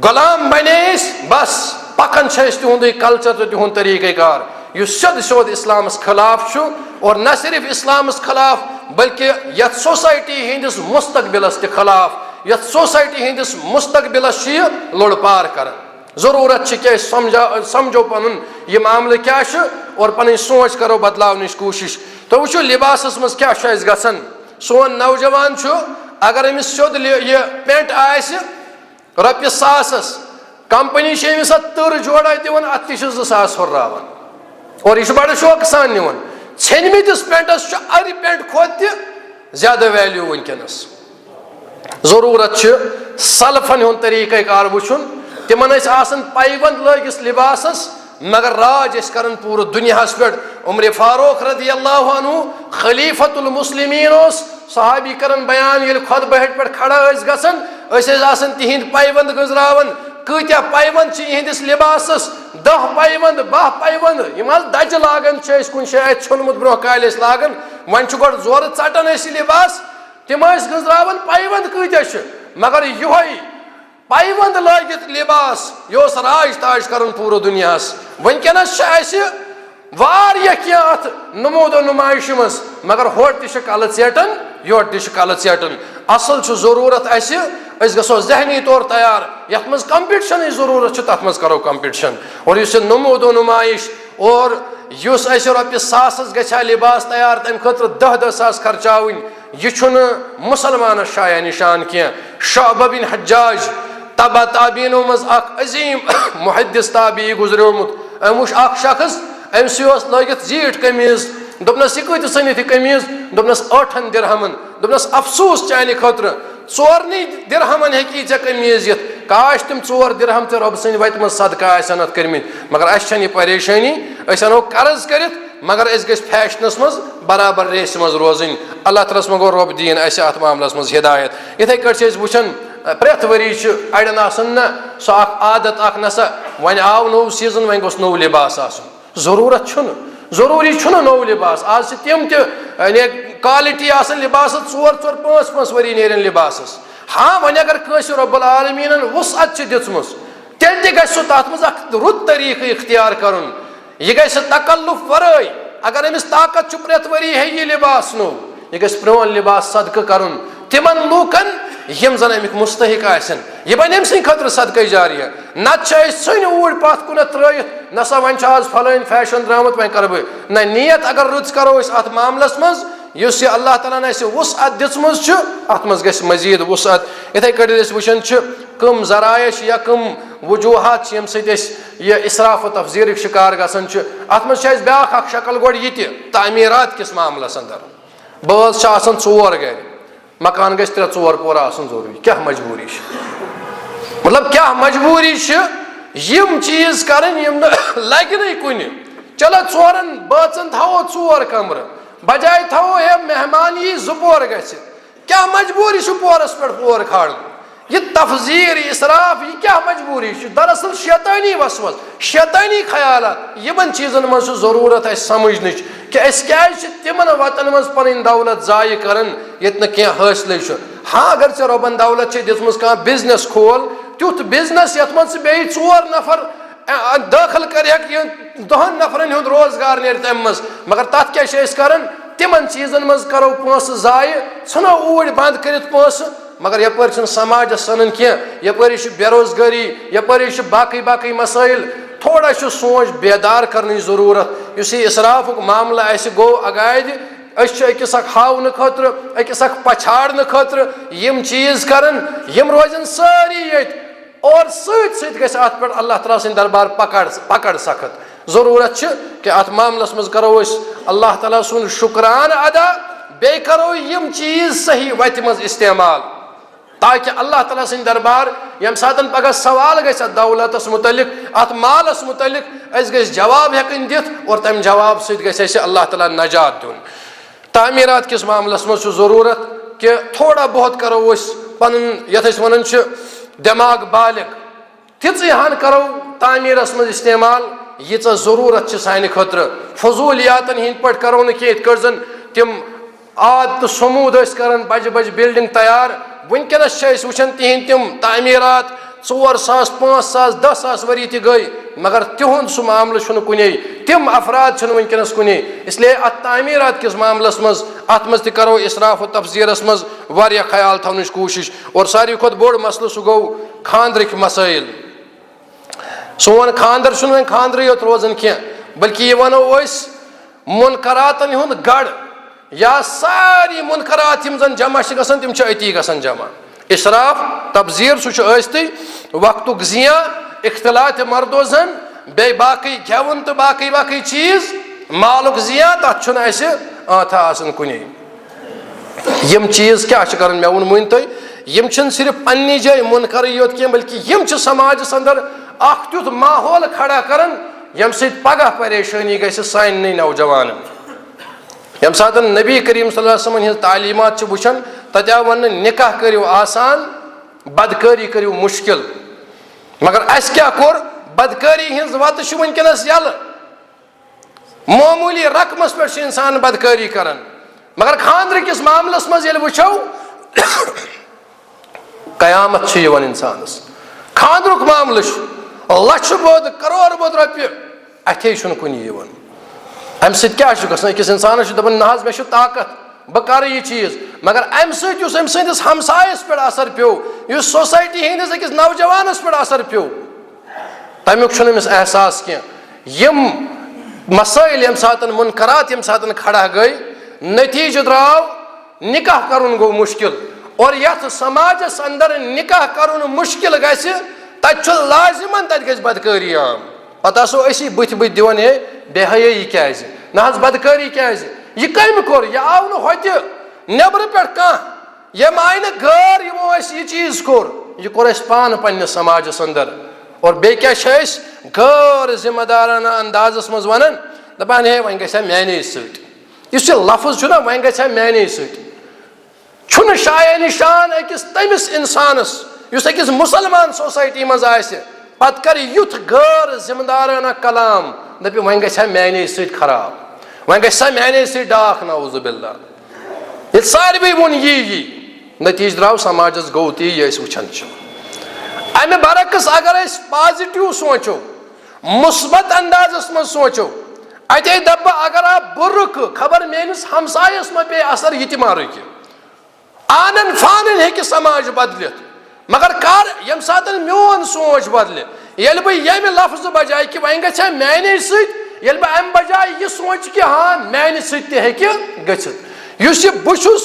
غلام بنے أسۍ بس پکان چھِ أسۍ تِہُنٛدُے کلچر تہٕ تِہُنٛد طریٖقے کار یُس سیوٚد سیوٚد اسلامس خلاف چھُ اور نہ صرف اسلامس خلاف بلکہ یتھ سوسایٹی ہٕنٛدِس مستقبلس تہِ خلاف یتھ سوسایٹی ہٕنٛدِس مستقبلس چھُ یہِ لوٚڑ پار کران ضروٗرت چھِ کہِ أسۍ سمجھو پنُن یہِ معاملہٕ کیٛاہ چھُ اور پنٕنۍ سونٛچ کرو بدلاونٕچ کوٗشش تُہۍ وٕچھِو لباسس منٛز کیٛاہ چھُ اَسہِ گژھان سون نوجوان چھُ اگر أمِس سیوٚد یہِ پینٹ آسہِ رۄپیہِ ساسس کمپنی چھِ أمِس اتھ تٕر جوڑا دِوان اتھ تہِ چھِ 2 ساس ہُرراوان اور یہِ چھُ بڑٕ شوقہٕ سان نِوان ژھیٚنمٕتِس پینٹس چھُ اَرِ پینٹ کھۄتہٕ تہِ زیادٕ ویلیوٗ وٕنکیٚنس ضروٗرت چھِ سلفن ہُنٛد طریٖقے کار وٕچھُن تِمن ٲسۍ آسان پایونٛد لٲگِتھ لباسس مگر راج ٲسۍ کران پوٗرٕ دُنیاہس پٮ۪ٹھ عمرِ فاروق رضی اللہ عنہ خلیفۃ المسلمیٖن اوس صحابی کران بیان ییٚلہِ خۄطبہٕ ہٹہِ پٮ۪ٹھ کھڑا ٲسۍ گژھان أسۍ ٲسۍ آسان تِہنٛدۍ پایونٛد گٔنٛزراوان کۭتیاہ پایونٛد چھِ یِہنٛدِس لباسس 10 پایونٛد 12 پایونٛد یِم حظ دجہِ لاگان چھِ أسۍ کُنہِ جایہِ ژھیوٚنمُت برونٛہہ کالہِ ٲسۍ لاگان وۄنۍ چھُ گۄڈٕ زورٕ ژٹان أسۍ یہِ لباس تِم ٲسۍ گٔنٛزراوان پایونٛد کۭتیاہ چھِ مگر یِہوے پایونٛد لٲگِتھ لباس یہِ اوس راج تاج کران پوٗرٕ دُنیاہس وٕنکیٚنس چھِ اَسہِ واریاہ کینٛہہ اتھ نموٗد و نمٲیشہِ منٛز مگر ہورٕ تہِ چھِ کلہٕ ژیٹان یورٕ تہِ چھِ کلہٕ ژیٹان اصل چھُ ضروٗرت اَسہِ أسۍ گژھو ذہنی طور تیار یتھ منٛز کمپِٹشنٕچ ضروٗرت چھِ تتھ منٛز کرو کمپِٹشن اور یُس یہِ نموٗد و نمٲیش اور یُس اَسہِ رۄپیہِ ساسس گژھِ ہا لباس تیار تمہِ خٲطرٕ 10 ساس خرچاوٕنۍ یہِ چھُنہٕ مُسلمانس شایع نِشان کینٛہہ شعبہ بن حجاج تبع تابعیٖنو منٛز اکھ عظیٖم محدث تابعی گُزریومُت أمۍ وٕچھ اکھ شخص أمۍ سٕے اوس لٲگِتھ زیٖٹھ قمیٖض دوٚپنَس یہِ کۭتِس ژھٕنِتھ یہِ قمیٖض؟ دوٚپنَس 8 درہمن. دوٚپنَس افسوٗس چانہِ خٲطرٕ 4 درہمن ہیٚکی ژےٚ قمیٖض یِتھ. کاش تِم 4 درہم تہِ رۄبہٕ سٕنٛدِ وَتہِ منٛز صدقہٕ آسن اَتھ کٔرمٕتۍ. مگر اَسہِ چھَنہٕ یہِ پریشٲنی. أسۍ اَنو قرض کٔرِتھ مگر أسۍ گٔژھۍ فیشنَس منٛز برابر ریسہِ منٛز روزٕنۍ. اللہ تعالیٰ ہَس منٛز گوٚو رۄب دِیِن اَسہِ اَتھ معاملَس منٛز ہِدایت. یِتھَے کٲٹھۍ چھِ أسۍ وٕچھان پرٛٮ۪تھ ؤری چھِ اَڑٮ۪ن آسان نہ سُہ اکھ عادت اکھ نسا وۄنۍ آو نوٚو سیٖزن وۄنۍ گوٚژھ نوٚو لِباس آسُن. ضروٗرت چھُنہٕ ضروٗری چھُنہٕ نوٚو لِباس. آز چھِ تِم تہِ یعنی کالٹی آسان لِباسس 4-4 5-5 ؤری نیرن لِباسس. ہاں وۄنۍ اگر کٲنٛسہِ رۄب العالمیٖنن وُسعت چھِ دِژمٕژ تیٚلہِ تہِ گژھِ سُہ تتھ منٛز اکھ رُت طریٖقہٕ اختیار کرُن. یہِ گژھِ تکلُف ورٲے. اگر أمِس طاقت چھُ پرٛٮ۪تھ ؤری ہیٚیہِ یہِ لِباس نوٚو یہِ گژھِ پرٛون لِباس صدقہٕ کرُن تِمن لوٗکن یِم زن امیُک مُستحق آسن. یہِ بنہِ أمۍ سٕنٛدِ خٲطرٕ صدقے جاریہ. نتہٕ چھِ أسۍ ژھٕنۍ اوٗرۍ پتھ کُنتھ ترٲیِتھ نسا وۄنۍ چھُ آز فلٲنۍ فیشن درٛامُت وۄنۍ کرٕ بہٕ. نہ نیت اگر رٕژ کرو أسۍ اتھ معاملس منٛز یُس یہِ اللہ تعالیٰ ہن اَسہِ وُسعت دِژمٕژ چھِ اتھ منٛز گژھِ مزیٖد وُسعت. یِتھٕے کٲٹھۍ أسۍ وٕچھان چھِ کٕم ذرایع چھِ یا کٕم وجوٗہات چھِ ییٚمہِ سۭتۍ أسۍ یہِ اِسراف و تفضیٖرٕکۍ شِکار گژھان چھِ. اتھ منٛز چھِ اَسہِ بیاکھ اکھ شکل گۄڈٕ یہِ تہِ تعمیٖرات کِس معاملس انٛدر. بٲژ چھِ آسان 4 گرِ مکان گژھِ 3-4 پور آسُن ضروٗری. کیٛاہ مجبوٗری چھِ؟ مطلب کیٛاہ مجبوٗری چھِ یِم چیٖز کرٕنۍ یِم نہٕ لگہِ نٕے کُنہِ. چلو 4 بٲژن تھاوو 4 کمرٕ بجاے تھاوو ہے مہمان یی 2 پور گژھِ. کیٛاہ مجبوٗری چھِ پورس پٮ۪ٹھ پور کھالُن؟ یہ تفضیٖر یہِ اِسراف یہِ کیٛاہ مجبوٗری چھِ؟ دراصل شیطٲنی وسوس شیطٲنی خیالات. یِمن چیٖزن منٛز چھُ ضروٗرت اَسہِ سمجھنٕچ کہِ أسۍ کیٛازِ چھِ تِمن وتن منٛز پنٕنۍ دولت ضایع کران ییٚتہِ نہٕ کینٛہہ حٲصلٕے چھُ. ہاں اگر ژےٚ رۄبن دولت چھے دِژمٕژ کانٛہہ بِزنس کھول تیُتھ بِزنس یتھ منٛز ژٕ بیٚیہِ 4 نفر دٲخل کرِہکھ یہِ 10 نفرن ہُنٛد روزگار نیرِ تمہِ منٛز. مگر تتھ کیٛاہ چھِ أسۍ کران؟ تِمن چیٖزن منٛز کرو پونٛسہٕ ضایع ژھٕنو اوٗرۍ بنٛد کٔرِتھ پونٛسہٕ. مگر یپٲرۍ چھُنہٕ سماجس سنان کینٛہہ. یپٲری چھِ بے روزگٲری یپٲری چھِ باقٕے مسٲیل. تھوڑا چھُ سونٛچ بیدار کرنٕچ ضروٗرت. یُس یہِ اِسرافُک معاملہٕ اَسہِ گوٚو اگادِ أسۍ چھِ أکِس اکھ ہاونہٕ خٲطرٕ أکِس اکھ پچھاڑنہٕ خٲطرٕ یِم چیٖز کران یِم روزن سٲری ییٚتہِ اور سۭتۍ سۭتۍ گژھِ اتھ پٮ۪ٹھ اللہ تعالیٰ سٕنٛدِ دربار پکڑ سخت. ضروٗرت چھِ کہِ اتھ معاملس منٛز کرو أسۍ اللہ تعالیٰ سُنٛد شُکرانہٕ ادا بیٚیہِ کرو یِم چیٖز صحیح وتہِ منٛز استعمال تاکہِ اللہ تعالیٰ سٕنٛدِ دربار ییٚمہِ ساتہٕ پگہہ سوال گژھِ اتھ دولتس متعلق اتھ مالس متعلق أسۍ گژھِ جواب ہٮ۪کٕنۍ دِتھ اور تمہِ جواب سۭتۍ گژھِ اَسہِ اللہ تعالیٰ نجات دیُن. تعمیٖرات کِس معاملس منٛز چھُ ضروٗرت کہِ تھوڑا بہت کرو أسۍ پنُن یتھ أسۍ ونان چھِ دٮ۪ماغ بالغ تِژٕے ہن کرو تعمیٖرس منٛز استعمال ییٖژاہ ضروٗرت چھِ سانہِ خٲطرٕ. فضوٗلیاتن ہِنٛدۍ پٲٹھۍ کرو نہٕ کینٛہہ یِتھ کٲٹھۍ زن تِم آد تہٕ سموٗد ٲسۍ کران بجہِ بجہِ بِلڈنٛگ تیار. وٕنکیٚنس چھِ أسۍ وٕچھان تِہنٛدۍ تِم تعمیٖرات 4,000 5,000 10,000 ؤری تہِ گٔے مگر تِہُنٛد سُہ معاملہٕ چھُنہٕ کُنے. تِم افراد چھِنہٕ وٕنکیٚنس کُنے. اسلیے اتھ تعمیٖرات کِس معاملس منٛز اتھ منٛز تہِ کرو اِسراف و تفضیٖرس منٛز واریاہ خیال تھاونٕچ کوٗشش. اور ساروی کھۄتہٕ بوٚڑ مسلہٕ سُہ گوٚو خانٛدرٕکۍ مسٲیل. سون خانٛدر چھُنہٕ وۄنۍ خانٛدرٕے یوت روزان کینٛہہ بلکہِ یہِ ونو أسۍ مُنکراتن ہُنٛد گڑھ یا ساری مُنکرات یِم زن جمع چھِ گژھان تِم چھِ أتی گژھان جمع. اِسراف تبزیٖر سُہ چھُ ٲسۍتٕے وقتُک زِیاں اختلاط مردو زن بیٚیہِ باقٕے گٮ۪وُن تہٕ باقٕے چیٖز مالُک زِیاں تتھ چھُنہٕ اَسہِ آتھا آسان کُنے. یِم چیٖز کیٛاہ چھِ کران مےٚ ووٚن مٲنۍ تُہۍ یِم چھِنہٕ صرف پننہِ جایہِ مُنکرٕے یوت کینٛہہ بلکہِ یِم چھِ سماجس انٛدر اکھ تیُتھ ماحول کھڑا کران ییٚمہِ سۭتۍ پگہہ پریشٲنی گژھِ سانٮ۪نٕے نوجوانن. ییٚمہِ ساتہٕ نبی کریم صلی اللہ علیہ وسلمن ہِنٛز تعلیٖمات چھِ وٕچھان تتہِ آو وننہٕ نکاح کٔرِو آسان بدکٲری کٔرِو مُشکل. مگر اسہِ کیٛاہ کوٚر بدکٲری ہِنٛز وتہٕ چھِ وٕنکیٚنس یلہٕ. معموٗلی رقمس پٮ۪ٹھ چھُ انسان بدکٲری کران. مگر خانٛدرٕ کِس معاملس منٛز ییٚلہِ وٕچھو قیامت چھِ یِوان انسانس. خانٛدرُک معاملہٕ چھُ لچھٕ بوٚد کرور بوٚد رۄپیہِ اتھے چھُنہٕ کُنہِ یِوان. امہِ سۭتۍ کیٛاہ چھُ گژھان أکِس انسانس چھُ دپان نہ حظ مےٚ چھُ طاقت بہٕ کرٕ یہِ چیٖز. مگر امہِ سۭتۍ یُس أمۍ سٕنٛدِس ہمسایس پٮ۪ٹھ اثر پیوٚو یُس سوسایٹی ہٕنٛدِس أکِس نوجوانس پٮ۪ٹھ اثر پیوٚو تمیُک چھُنہٕ أمِس احساس کینٛہہ. یِم مسٲیل ییٚمہِ ساتہٕ مُنکرات ییٚمہِ ساتہٕ کھڑا گٔے نتیٖجہٕ درٛاو نکاح کرُن گوٚو مُشکل. اور یتھ سماجس انٛدر نکاح کرُن مُشکل گژھِ تتہِ چھُ لازِمن تتہِ گژھِ بدکٲری عام. پتہٕ آسو أسی بٕتھِ دِوان ہے بے حیٲیی کیٛازِ نہ بدکاری کیازِ یہ کٔمۍ کوٚر یہ آو نہٕ ہوٚتہِ نیٚبرٕ پٮ۪ٹھ کانٛہہ یِم آیہِ نہٕ غٲر یِمو اَسہِ یہِ چیٖز کوٚر یہ کوٚر اَسہِ پانہٕ پنٛنِس سماجس انٛدر اور بیٚیہِ کیٛاہ چھِ أسۍ غٲر ذمہٕ دارانہ اندازس منٛز ونان دپان ہے وۄنۍ گژھِ ہا میانے سۭتۍ یُس یہِ لفظ چھُنہ وۄنۍ گژھِ ہا میانے سۭتۍ چھُنہٕ شایع نشان أکِس تٔمِس اِنسانس یُس أکِس مُسلمان سوسایٹی منٛز آسہِ پتہٕ کرِ یُتھ غٲر ذمہٕ دارانہ کلام دپہِ وۄنۍ گژھِ ہا میانے سۭتۍ خراب وۄنۍ گژھِ سا میانے سۭتۍ ڈاکھ نعوذ باللہ ییٚلہِ ساروٕے ووٚن یی نتیٖجہٕ درٛاو سماجس گوٚو تی یہِ أسۍ وٕچھان چھِ امہِ برعکس اگر أسۍ پازِٹِو سونٛچو مثبت اندازس منٛز سونٛچو اتے دپہٕ بہٕ اگر آو بہٕ رُکہٕ خبر میٲنِس ہمسایس ما پیٚیہِ اثر یہِ تہِ ما رُکہِ آنن فانن ہیٚکہِ سماج بدلِتھ مگر کر ییٚمہِ ساتہٕ میون سونٛچ بدلہِ ییٚلہِ بہٕ ییٚمہِ لفظہٕ بجاے کہِ وۄنۍ گژھِ ہا میانے سۭتۍ ییٚلہِ بہٕ امہِ بجاے یہِ سونٛچہِ کہِ ہاں میانہِ سۭتۍ تہِ ہیٚکہِ گٔژھِتھ یُس یہِ بہٕ چھُس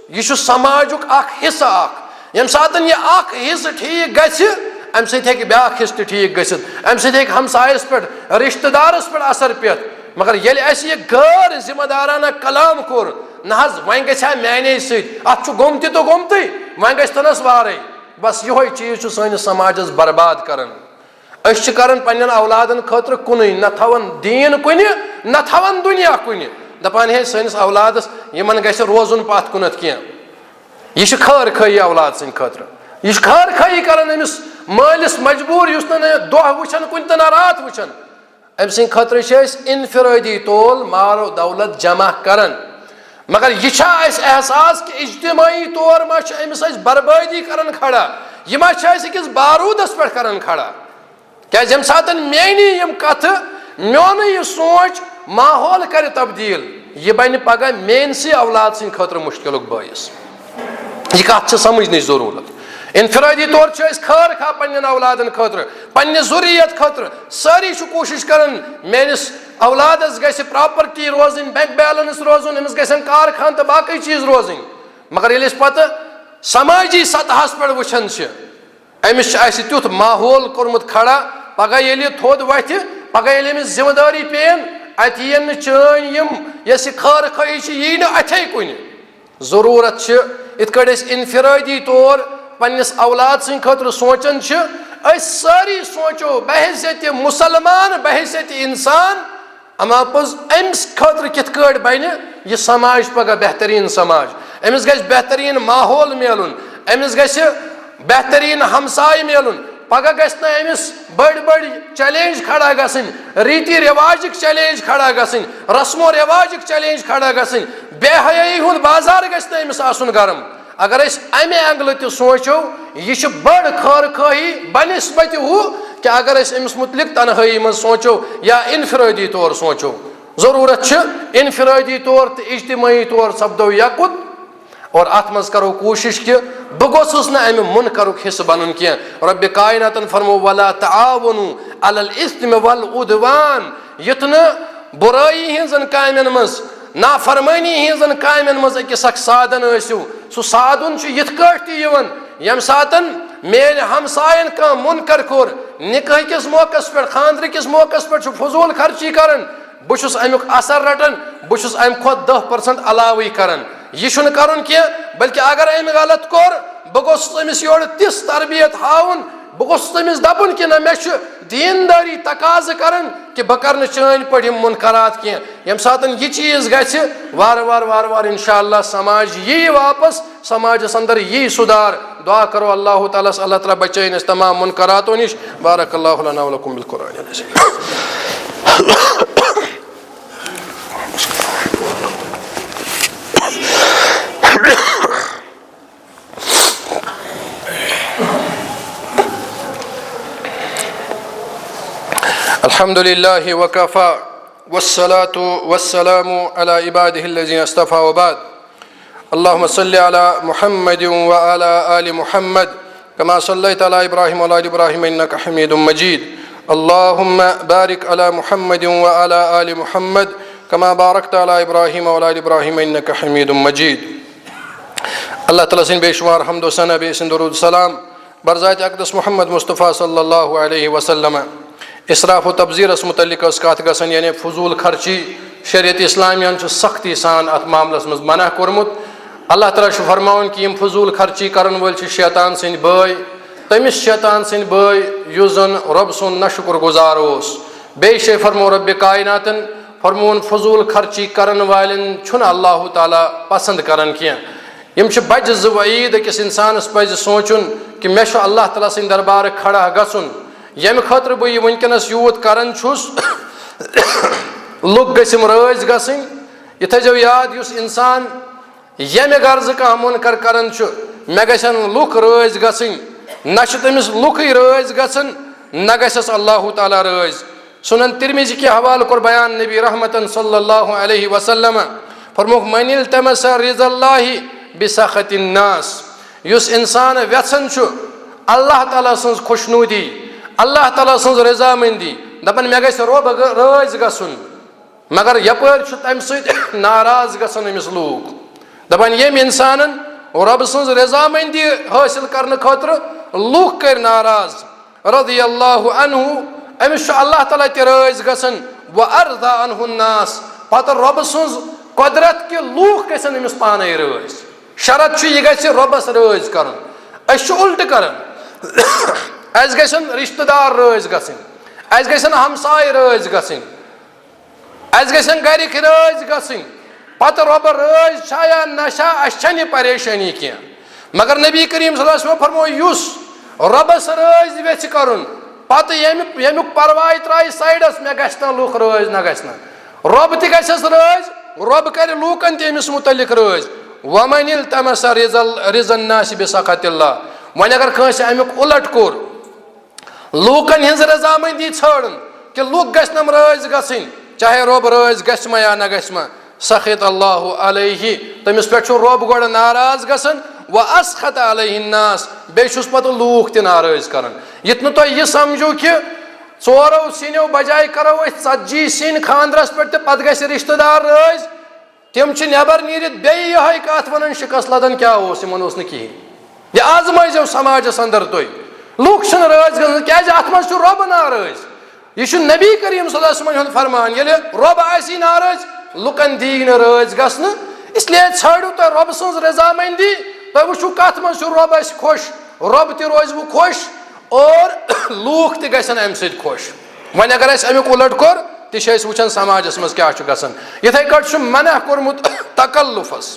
یہ سماجُک اکھ حصہٕ اکھ ییٚمہِ ساتہٕ یہِ اکھ حصہٕ ٹھیٖک گژھِ امہِ سۭتۍ ہیٚکہِ بیٛاکھ حصہٕ تہِ ٹھیٖک گٔژھِتھ امہِ سۭتۍ ہیٚکہِ ہمسایس پٮ۪ٹھ رشتہٕ دارس پٮ۪ٹھ اثر پیٚتھ مگر ییٚلہِ اَسہِ یہِ غٲر ذمہٕ دارانہ کلام کوٚر نہ حظ وۄنۍ گژھِ ہا میانے سۭتۍ اتھ چھُ گوٚمتی تہٕ گوٚمتٕے وۄنۍ گژھِ تنس وارے بس یِہوے چیٖز چھُ سٲنِس سماجس برباد کران أسۍ چھِ کران پننٮ۪ن اولادن خٲطرٕ کُنُے نہ تھاوان دیٖن کُنہِ نہ تھاوان دُنیا کُنہِ دپان ہے سٲنِس اولادس یِمن گژھِ روزُن پتھ کُنتھ کینٛہہ یہِ چھِ خٲر خٲہی اولاد سٕنٛدِ خٲطرٕ یہ خٲر خٲہی کران أمِس مٲلِس مجبوٗر یُس نہٕ دۄہ وٕچھان کُنہِ تہٕ نہ رات وٕچھان أمۍ سٕنٛدِ خٲطرٕ چھِ أسۍ انفرٲدی طور مال و دولت جمع کران مگر یہِ چھا اَسہِ احساس کہِ اجتمٲعی طور ما چھِ أمِس أسۍ بربٲدی کران کھڑا یہِ ما چھِ أسۍ أکِس بارودس پٮ۪ٹھ کران کھڑا کیازِ ییٚمہِ ساتہٕ میٲنی یِم کتھٕ میونُے یہِ سونٛچ ماحول کرِ تبدیٖل یہِ بنہِ پگاہ میٲنسٕے اولاد سٕنٛدِ خٲطرٕ مُشکِلُک بٲعث یہِ کتھ چھِ سمجھنٕچ ضروٗرت انفرٲدی طور چھِ أسۍ خٲر خواہ پننٮ۪ن اولادن خٲطرٕ پننہِ ضروٗریت خٲطرٕ سٲری چھِ کوٗشش کران میٲنِس اولادس گژھِ پراپرٹی روزٕنۍ بینک بیلنس روزُن أمِس گژھن کارخان تہٕ باقٕے چیٖز روزٕنۍ مگر ییٚلہِ أسۍ پتہٕ سمٲجی سطحس پٮ۪ٹھ وٕچھان چھِ أمِس چھُ اَسہِ تیُتھ ماحول کوٚرمُت کھڑا پگاہ ییٚلہِ یہِ تھوٚد وتھِ پگاہ ییٚلہِ أمِس ذمہٕ دٲری پیٚیَن اتہِ یِن نہٕ چٲنۍ یِم یۄس یہِ خٲر خٲہی چھِ یی نہٕ اتھے کُنہِ ضروٗرت چھِ یِتھ کٲٹھۍ أسۍ انفرٲدی طور پننِس اولاد سٕنٛدِ خٲطرٕ سونٛچان چھِ أسۍ سٲری سونٛچو بحیثیتہِ مُسلمان بحیثیتہِ انسان اما پوٚز أمِس خٲطرٕ کِتھ کٲٹھۍ بنہِ یہِ سماج پگاہ بہتریٖن سماج أمِس گژھِ بہتریٖن ماحول میلُن أمِس گژھِ بہتریٖن ہمساے میلُن پگاہ گژھِ نہٕ أمِس بٔڑۍ بٔڑۍ چیلینج کھڑا گژھٕنۍ ریٖتی رِواجٕکۍ چیلینج کھڑا گژھٕنۍ رسمو رِواجٕکۍ چیلینج کھڑا گژھٕنۍ بے حیٲیی ہُنٛد بازار گژھِ نہٕ أمِس آسُن گرم اگر أسۍ امہِ اینگلہٕ تہِ سونٛچو یہِ چھِ بٔڑ خٲر خٲہی بنسبتہِ ہُہ کہِ اگر أسۍ أمِس متعلق تنہٲیی منٛز سونٛچو یا انفرٲدی طور سونٛچو ضروٗرت چھِ انفرٲدی طور تہٕ اجتمٲعی طور سپدو یکُت اور اتھ منٛز کرو کوٗشش کہِ بہٕ گوٚژھُس نہٕ امہِ مُنکرُک حصہٕ بنُن کینٛہہ رۄبِ کایناتن فرمو ولا تعاونوا علی الاثم والعدوان یُتھ نہٕ بُرٲیی ہٕنٛزن کامٮ۪ن منٛز نافرمٲنی ہٕنٛزن کامٮ۪ن منٛز أکِس اکھ سادن ٲسِو سُہ سادُن چھُ یِتھ کٲٹھۍ تہِ یِوان ییٚمہِ ساتہٕ میٲنۍ ہمساین کانٛہہ مُنکر کوٚر نِکاح کِس موقعس پٮ۪ٹھ خاندرٕ کِس موقعس پٮ۪ٹھ چھُ فضوٗل خرچی کران بہٕ چھُس امیُک اثر رٹان بہٕ چھُس امہِ کھۄتہٕ 10% علاوٕے کران یہِ چھُنہٕ کرُن کینٛہہ بلکہِ اگر أمۍ غلط کوٚر بہٕ گوٚژھُس أمِس یورٕ تِژھ تربیت ہاوُن بہٕ گوٚژھُس أمِس دپُن کہِ نہ مےٚ چھُ دیٖندٲری تقاضہٕ کران کہِ بہٕ کرٕ نہٕ چٲنۍ پٲٹھۍ یِم مُنکرات کینٛہہ ییٚمہِ ساتہٕ یہِ چیٖز گژھِ وارٕ وارٕ انشاء اللہ سماج یی واپس سماجس اندر یی سُدھار دعا کرو اللہ تعالیٰ سے اللہ تعالیٰ بچٲیِن أسۍ تمام مُنکراتو نِش بارک اللہ لنا ولکم بالقرآن العظیم الحمد لله وكفى والصلاة والسلام على عباده الذين اصطفى وبعد اللهم صل على محمد وعلى آل محمد كما صليت على إبراهيم وعلى آل إبراهيم إنك حميد مجيد اللهم بارك على محمد وعلى آل محمد كما باركت على إبراهيم وعلى آل إبراهيم إنك حميد مجيد اللہ تعالیٰ سٕنٛدِ بے شُمار حمد و ثنا بیٚیہِ سٕنٛدِ درود سلام برذاتِ اقدس محمد مصطفیٰ صلی اللہ علیہ وسلم اسراف و تبذیرس متعلق ٲس کتھ گژھان یعنی فضوٗل خرچی شریعت اسلامیہ سختی سان ات معاملس مز منع کورمت. اللہ تعالیٰ فرماون کہ یم فضول خرچی کرن ول شیطان سند بٲے تمس شیطان سند بٲے یُس زن رب سُنٛد ناشکر گزار اوس. بیٚیہِ شے فرمو رب کائناتن فرمون فضول خرچی کرن والن چھُنہٕ اللہ تعالیٰ پسند کران کینٛہہ. یم چھ بجہ زٕ وعید أکِس انسانس پزِ سونچُن کہ مےٚ چھُ اللہ تعالیٰ سٕنٛدِ دربارٕ کھڑا گژھُن ییٚمہِ خٲطرٕ بہٕ یہِ وٕنکیٚنس یوٗت کران چھُس. لُکھ گٔژھِم رٲضۍ گژھٕنۍ. یہِ تھٲیزیو یاد یُس انسان ییٚمہِ غرضہٕ کانٛہہ مُنکر کران چھُ مےٚ گژھن لُکھ رٲضۍ گژھٕنۍ. نہ چھِ تٔمِس لُکھٕے رٲضۍ گژھان نہ گژھٮ۪س اللہ تعالیٰ رٲضۍ. سنن ترمذی کے حوالہ کور بیان نبی رحمتن صلی اللہ علیہ وسلم فرموک من التمس رضا اللہ بسخط الناس. یُس انسان ویژھان چھُ اللہ تعالیٰ سٕنٛز خوشنودی اللہ تعالیٰ سٕنٛز رضامندی دپان مےٚ گژھِ رۄب رٲضۍ گژھُن مگر یپٲرۍ چھُ تمہِ سۭتۍ ناراض گژھان أمِس لوٗکھ. دپان ییٚمۍ انسانن رۄب سٕنٛز رضامندی حٲصِل کرنہٕ خٲطرٕ لوٗکھ کٔرۍ ناراض رضی اللہ عنہ أمِس چھُ اللہ تعالیٰ تہِ رٲضۍ گژھان. وارضا عنہ الناس پتہٕ رۄبہٕ سٕنٛز قۄدرت کہِ لوٗکھ گژھن أمِس پانے رٲضۍ. شرط چھُ یہِ گژھِ رۄبس رٲضۍ کرُن. أسۍ چھِ الٹہٕ کران. اَسہِ گژھن رشتہٕ دار رٲضۍ گژھٕنۍ اَسہِ گژھن ہمساے رٲضۍ گژھٕنۍ اَسہِ گژھن گرِکۍ رٲضۍ گژھٕنۍ. پتہٕ رۄبہٕ رٲضۍ چھا یا نہ چھا اَسہِ چھنہٕ یہِ پریشٲنی کینٛہہ. مگر نبی کریم صلی اللہ علیہ وسلم فرمو یُس رۄبس رٲضۍ ویژھِ کرُن پتہٕ ییٚمیُک پرواے ترٛایہِ سایڈس مےٚ گژھِ نہٕ لُکھ رٲضۍ نہ گژھِ نہٕ رۄب تہِ گژھٮ۪س رٲضۍ رۄب کرِ لوٗکن تہِ أمِس مُتعلق رٲضۍ. ومن التمس رضا الناس بسخط اللہ. وۄنۍ اگر کٲنٛسہِ امیُک اُلٹ کوٚر لوٗکن ہٕنٛز رضامندی ژھٲرٕن کہ لُکھ گژھنم رٲضۍ گژھٕنۍ چاہے رۄب رٲضۍ گژھِ ما یا نہ گژھِ ما سخط اللہ علیہ تٔمِس پٮ۪ٹھ چھُ رۄب گۄڈٕ ناراض گژھان. واسخط علیہ الناس بیٚیہِ چھُس پتہٕ لوٗکھ تہِ ناراض کران. یِتھ نہٕ تُہۍ یہِ سمجھو کہِ ژورو سِنیو بجاے کرو أسۍ 40 سِنۍ خاندرس پٮ۪ٹھ تہٕ پتہٕ گژھِ رشتہٕ دار رٲضۍ. تِم چھِ نٮ۪بر نیٖرِتھ بیٚیہِ یِہوے کتھ ونان شِکس لدان کیٛاہ اوس یِمن اوس نہٕ کِہینۍ. یہِ آزمٲیزیو سماجس اندر تُہۍ. لُکھ چھِنہٕ رٲضۍ گژھان کیٛازِ اتھ منٛز چھُ رۄب ناراض. یہِ چھُ نبی کریم صلی اللہ علیہ وسلم ہُنٛد فرمان ییٚلہِ رۄب آسی ناراض لُکن دی نہٕ رٲضۍ گژھنہٕ. اسلیے ژھٲرِو تُہۍ رۄبہٕ سٕنٛز رضامندی. تُہۍ وٕچھِو کتھ منٛز چھُ رۄب اسہِ خۄش رۄب تہِ روزوٕ خۄش اور لوٗکھ تہِ گژھن امہِ سۭتۍ خۄش. وۄنۍ اگر اسہِ امیُک اُلٹ کوٚر تہِ چھِ أسۍ وٕچھان سماجس منٛز کیٛاہ چھُ گژھان. یِتھے کٲٹھۍ چھُ منع کوٚرمُت تکلُفس.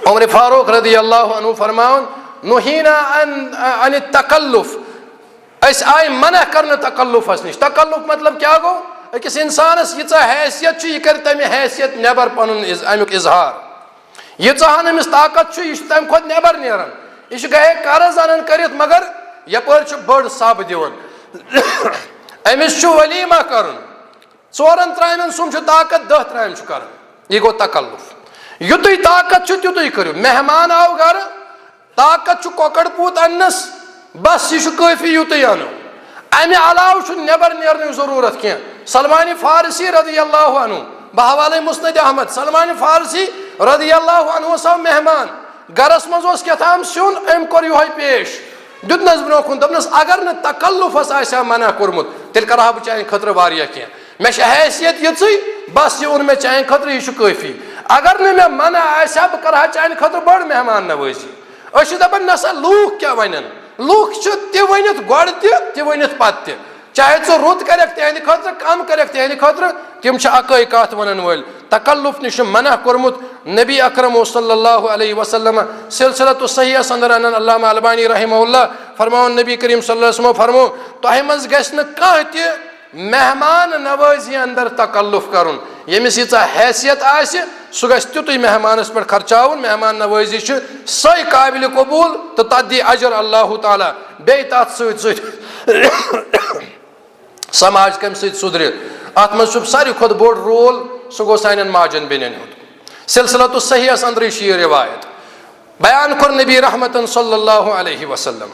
عمر فاروق رضی اللہ عنہ فرماوُن نُہینا عن التکلف. أسۍ آیہِ منع کرنہٕ تکلُفس نِش. تکلُف مطلب کیٛاہ گوٚو أکِس انسانس ییٖژاہ حیثیت چھِ یہِ کرِ تمہِ حیثیت نٮ۪بر پنُن امیُک اظہار. ییٖژاہن أمِس طاقت چھُ یہِ چھُ تمہِ کھۄتہٕ نٮ۪بر نیران. یہِ چھُ گٔیے قرض انان کٔرِتھ مگر یپٲرۍ چھُ بٔڑ سب دِوان. أمِس چھُ ولیمہ کرُن 4 ترامٮ۪ن سُم چھُ طاقت 10 ترامہِ چھُ کران. یہِ گوٚو تکلُف. یُتُے طاقت چھُ تیُتُے کٔرِو. مہمان آو گرٕ طاقت چھُ کۄکر پوٗت اننس بس یہِ چھُ کٲفی یُتُے انو. امہِ علاوٕ چھُنہٕ نٮ۪بر نیرنٕچ ضروٗرت کینٛہہ. سلمان فارسی رضی اللہ عنہ بہ حوالے مسند احمد سلمان فارسی رضی اللہ عنہ اوس آو مہمان گرس منٛز اوس کیٛاہتام سیُن أمۍ کوٚر یِہوے پیش دیُتنس برونٛہہ کُن دوٚپنس اگر نہٕ تکلُفس آسہِ ہا منع کوٚرمُت تیٚلہِ کرٕ ہا بہٕ چانہِ خٲطرٕ واریاہ کینٛہہ. مےٚ چھِ حیثیت یِژٕے بس یہِ اوٚن مےٚ چانہِ خٲطرٕ یہِ چھُ کٲفی. اگر نہٕ مےٚ منع آسہِ ہا بہٕ کرٕ ہا چانہِ خٲطرٕ بٔڑ مہمان نوٲزی. أسۍ چھِ دپان نسا لوٗکھ کیٛاہ ونن. لوٗکھ چھِ تہِ ؤنِتھ گۄڈٕ تہِ ؤنِتھ پتہٕ تہِ. چاہے ژٕ رُت کرکھ تِہنٛدِ خٲطرٕ کم کرکھ تِہنٛدِ خٲطرٕ تِم چھِ اکٲے کتھ ونن وٲلۍ. تکلُف نِش چھُ منع کوٚرمُت. نبی اکرم صلی اللہ علیہ وسلم سلسلۃ الصحیحس اندر انن علامہ البانی رحمہ اللہ فرماوُن نبی کریم صلی اللہ علیہ وسلم فرمو تۄہہِ منٛز گژھِ نہٕ کانٛہہ تہِ مہمان نوٲزی اندر تکلُف کرُن. ییٚمِس ییٖژاہ حیثیت آسہِ سُہ گژھِ تیُتُے مہمانس پٮ۪ٹھ خرچاوُن. مہمان نوٲزی چھِ سۄے قابلِ قبوٗل تہٕ تتھ دی اجر اللہ تعالیٰ. بیٚیہِ تتھ سۭتۍ سۭتۍ سماج کمہِ سۭتۍ سُدرِ اتھ منٛز چھُ ساروی کھۄتہٕ بوٚڑ رول سُہ گوٚو سانٮ۪ن ماجن بیٚنٮ۪ن ہُنٛد. سلسلۃ الصحیحس اندرٕے چھِ یہِ روایت بیان کوٚر نبی رحمتن صلی اللہ علیہ وسلم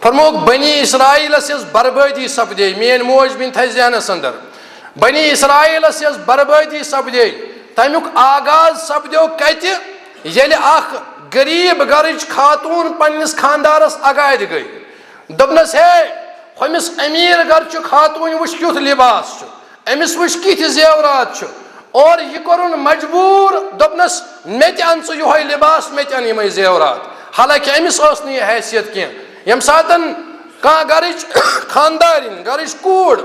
فرمووُکھ بنی اسرائیلس یۄس بربٲدی سپدے میٲنۍ موج بیٚنہِ تھایہِ ذہنس اندر بنی اسرائیلس یۄس بربٲدی سپدے تمیُک آغاز سپدیو کتہِ ییٚلہِ اکھ غریٖب گرٕچ خاتوٗن پننِس خاندارس اگادِ گٔے. دوٚپنس ہے ہُمِس أمیٖر گرچہِ خاتوٗنہِ وٕچھ کیُتھ لِباس چھُ أمِس وٕچھ کِتھۍ زیورات چھُ اور یہ کرن مجبور دپنس مے تہ ان ژٕ یہوے لباس مے تہ ان یمے زیورات حالانکہ امس ٲس نہٕ یہ حیثیت کینٛہہ یم ساتن کانٛہہ گرٕچ خاندارین گرٕچ کوٗر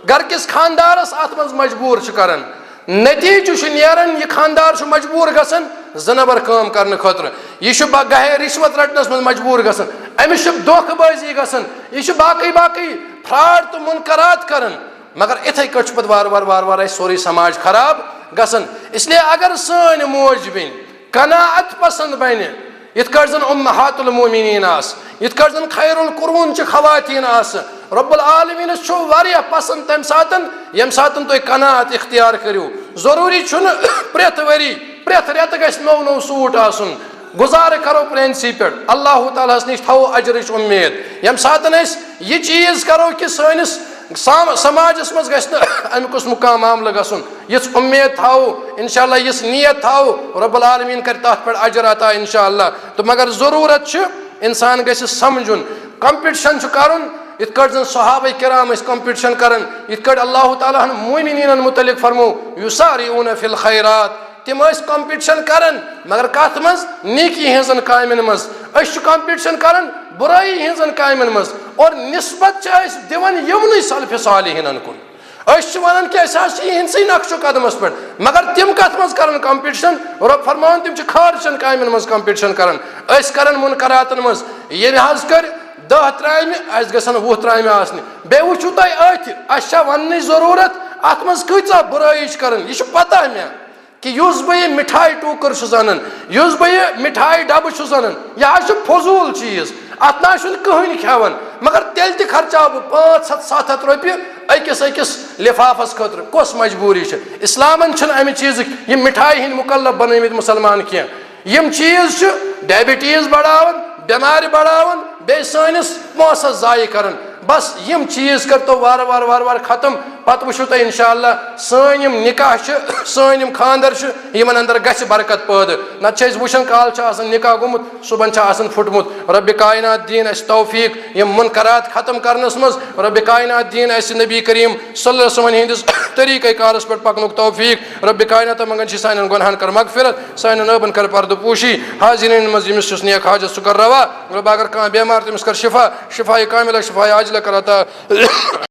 گرکس خاندارس ات منٛز مجبور چھ کران نتیجہ چھ نیران یہ خاندار چھ مجبور گژھان زٕ نمبر کٲم کرنہٕ خٲطرٕ یہ چھ گہے رشوت رٹنس منٛز مجبور گژھان امس چھ دھوکہ بازی گژھان یہ چھ باقی باقی فراڈ تو منکرات کران مگر اتھے کٹ چھ پتہٕ وار وار اسہِ سورُے سماج خراب گژھان اس لیے اگر سٲنۍ موج بیٚنہِ قناعت پسند بنہِ یتھ کٲٹھۍ زن امہات المومنین آس یتھ کٲٹھۍ زن خیر القرون چھ خواتین آس رب العالمینس چھُ واریاہ پسند تمہِ ساتن ییٚمہِ ساتن تُہۍ قناعت اختیار کٔرِو ضروٗری چھُنہٕ پرٛٮ۪تھ ؤری پرٛٮ۪تھ رٮ۪تہٕ گژھِ نوٚو نوٚو سوٗٹ آسُن گزارٕ کرو پرٛٲنسٕے پٮ۪ٹھ اللہ تعالیٰ ہس نِش تھاوو اجرٕچ امید ییٚمہِ ساتن أسۍ یہِ چیٖز کرو کہِ سٲنِس سماجس منٛز گژھِ نہٕ امہِ قٕسمُک کانٛہہ معاملہٕ گژھُن یِژھ امید تھاوو انشاءاللہ یِژھ نیت تھاوو رب العالمیٖن کرِ تتھ پٮ۪ٹھ اجر عطا انشاءاللہ تہٕ مگر ضروٗرت چھِ انسان گژھِ سمجھُن کمپٹیشن چھُ کرُن یتھ کٲٹھۍ زن صحابہ کرام ٲسۍ کمپٹیشن کران یتھ کٲٹھۍ اللہ تعالیٰ ہن مومنیٖنن متعلق فرمو یسارعون فی الخیرات تم ٲسۍ کمپٹیشن کران مگر کتھ منٛز نیکی ہنٛزن کامٮ۪ن منٛز أسۍ چھِ کمپٹیشن کران برٲیی ہنٛزن کامٮ۪ن منٛز اور نسبت چھِ أسۍ دِوان یِمنٕے سلفِ صالحیٖنن کُن أسۍ چھِ ونان کہِ أسۍ حظ چھِ یِہنٛدسٕے نقشو قدمس پٮ۪ٹھ مگر تِم کتھ منٛز کران کمپٹیشن رۄب فرماوان تِم چھِ خارجن کامٮ۪ن منٛز کمپٹیشن کران أسۍ کران منکراتن منٛز ییٚلہِ حظ کٔرۍ 10 ترامہِ اسہِ گژھن 20 ترامہِ آسنہِ بیٚیہِ وٕچھِو تُہۍ أتھۍ اسہِ چھا وننٕچ ضروٗرت اتھ منٛز کۭژاہ برٲیی چھِ کران یہِ چھُ پتہ مےٚ کہ یُس بہٕ یہِ مِٹھایہِ ٹوٗکر چھُس انان یُس بہٕ یہِ مِٹھایہِ ڈبہٕ چھُس انان یہِ حظ چھُ فضوٗل چیٖز اتھ نہ چھُنہٕ کٕہٕنۍ کھٮ۪وان مگر تیٚلہِ تہِ خرچاو بہٕ 500-700 رۄپیہِ أکِس لفافس خٲطرٕ کۄس مجبوٗری چھِ اسلامن چھِنہٕ امہِ چیٖزٕکۍ یِم مِٹھایہِ ہٕنٛدۍ مُکلف بنٲومٕتۍ مُسلمان کینٛہہ یِم چیٖز چھِ ڈایبٹیٖز بڑاوان بٮ۪مارِ بڑاوان بیٚیہِ سٲنِس پونٛسس ضایع کران بس یِم چیٖز کٔرتو وارٕ ختم پتہٕ وٕچھِو تُہۍ انشاءاللہ سٲنۍ یِم نکاح چھِ سٲنۍ یِم خاندر چھِ یِمن اندر گژھِ برکت پٲدٕ نتہٕ چھِ أسۍ وٕچھان کالہٕ چھُ آسان نکاح گوٚمُت صبحن چھُ آسان پھُٹمُت ربِ کاینات دِیِن اَسہِ توفیٖق یِم منکرات ختم کرنس منٛز ربِ کاینات دِیِن اَسہِ نبی کریم صلی اللہ علیہ وسلم ہِنٛدِس طریٖقے کارس پٮ۪ٹھ پکنُک توفیٖق ربِ کاینات منٛگان چھِ سانٮ۪ن گۄنہن کر مغفرت سانٮ۪ن ٲبن کر پردٕ پوٗشی حاضریٖنن منٛز ییٚمِس یُس نیک حاجت سُہ کر روا رۄب اگر کانٛہہ بٮ۪مار تٔمِس کر شفا شفایہِ کاملہ شفایہِ عاجلہ کر عطا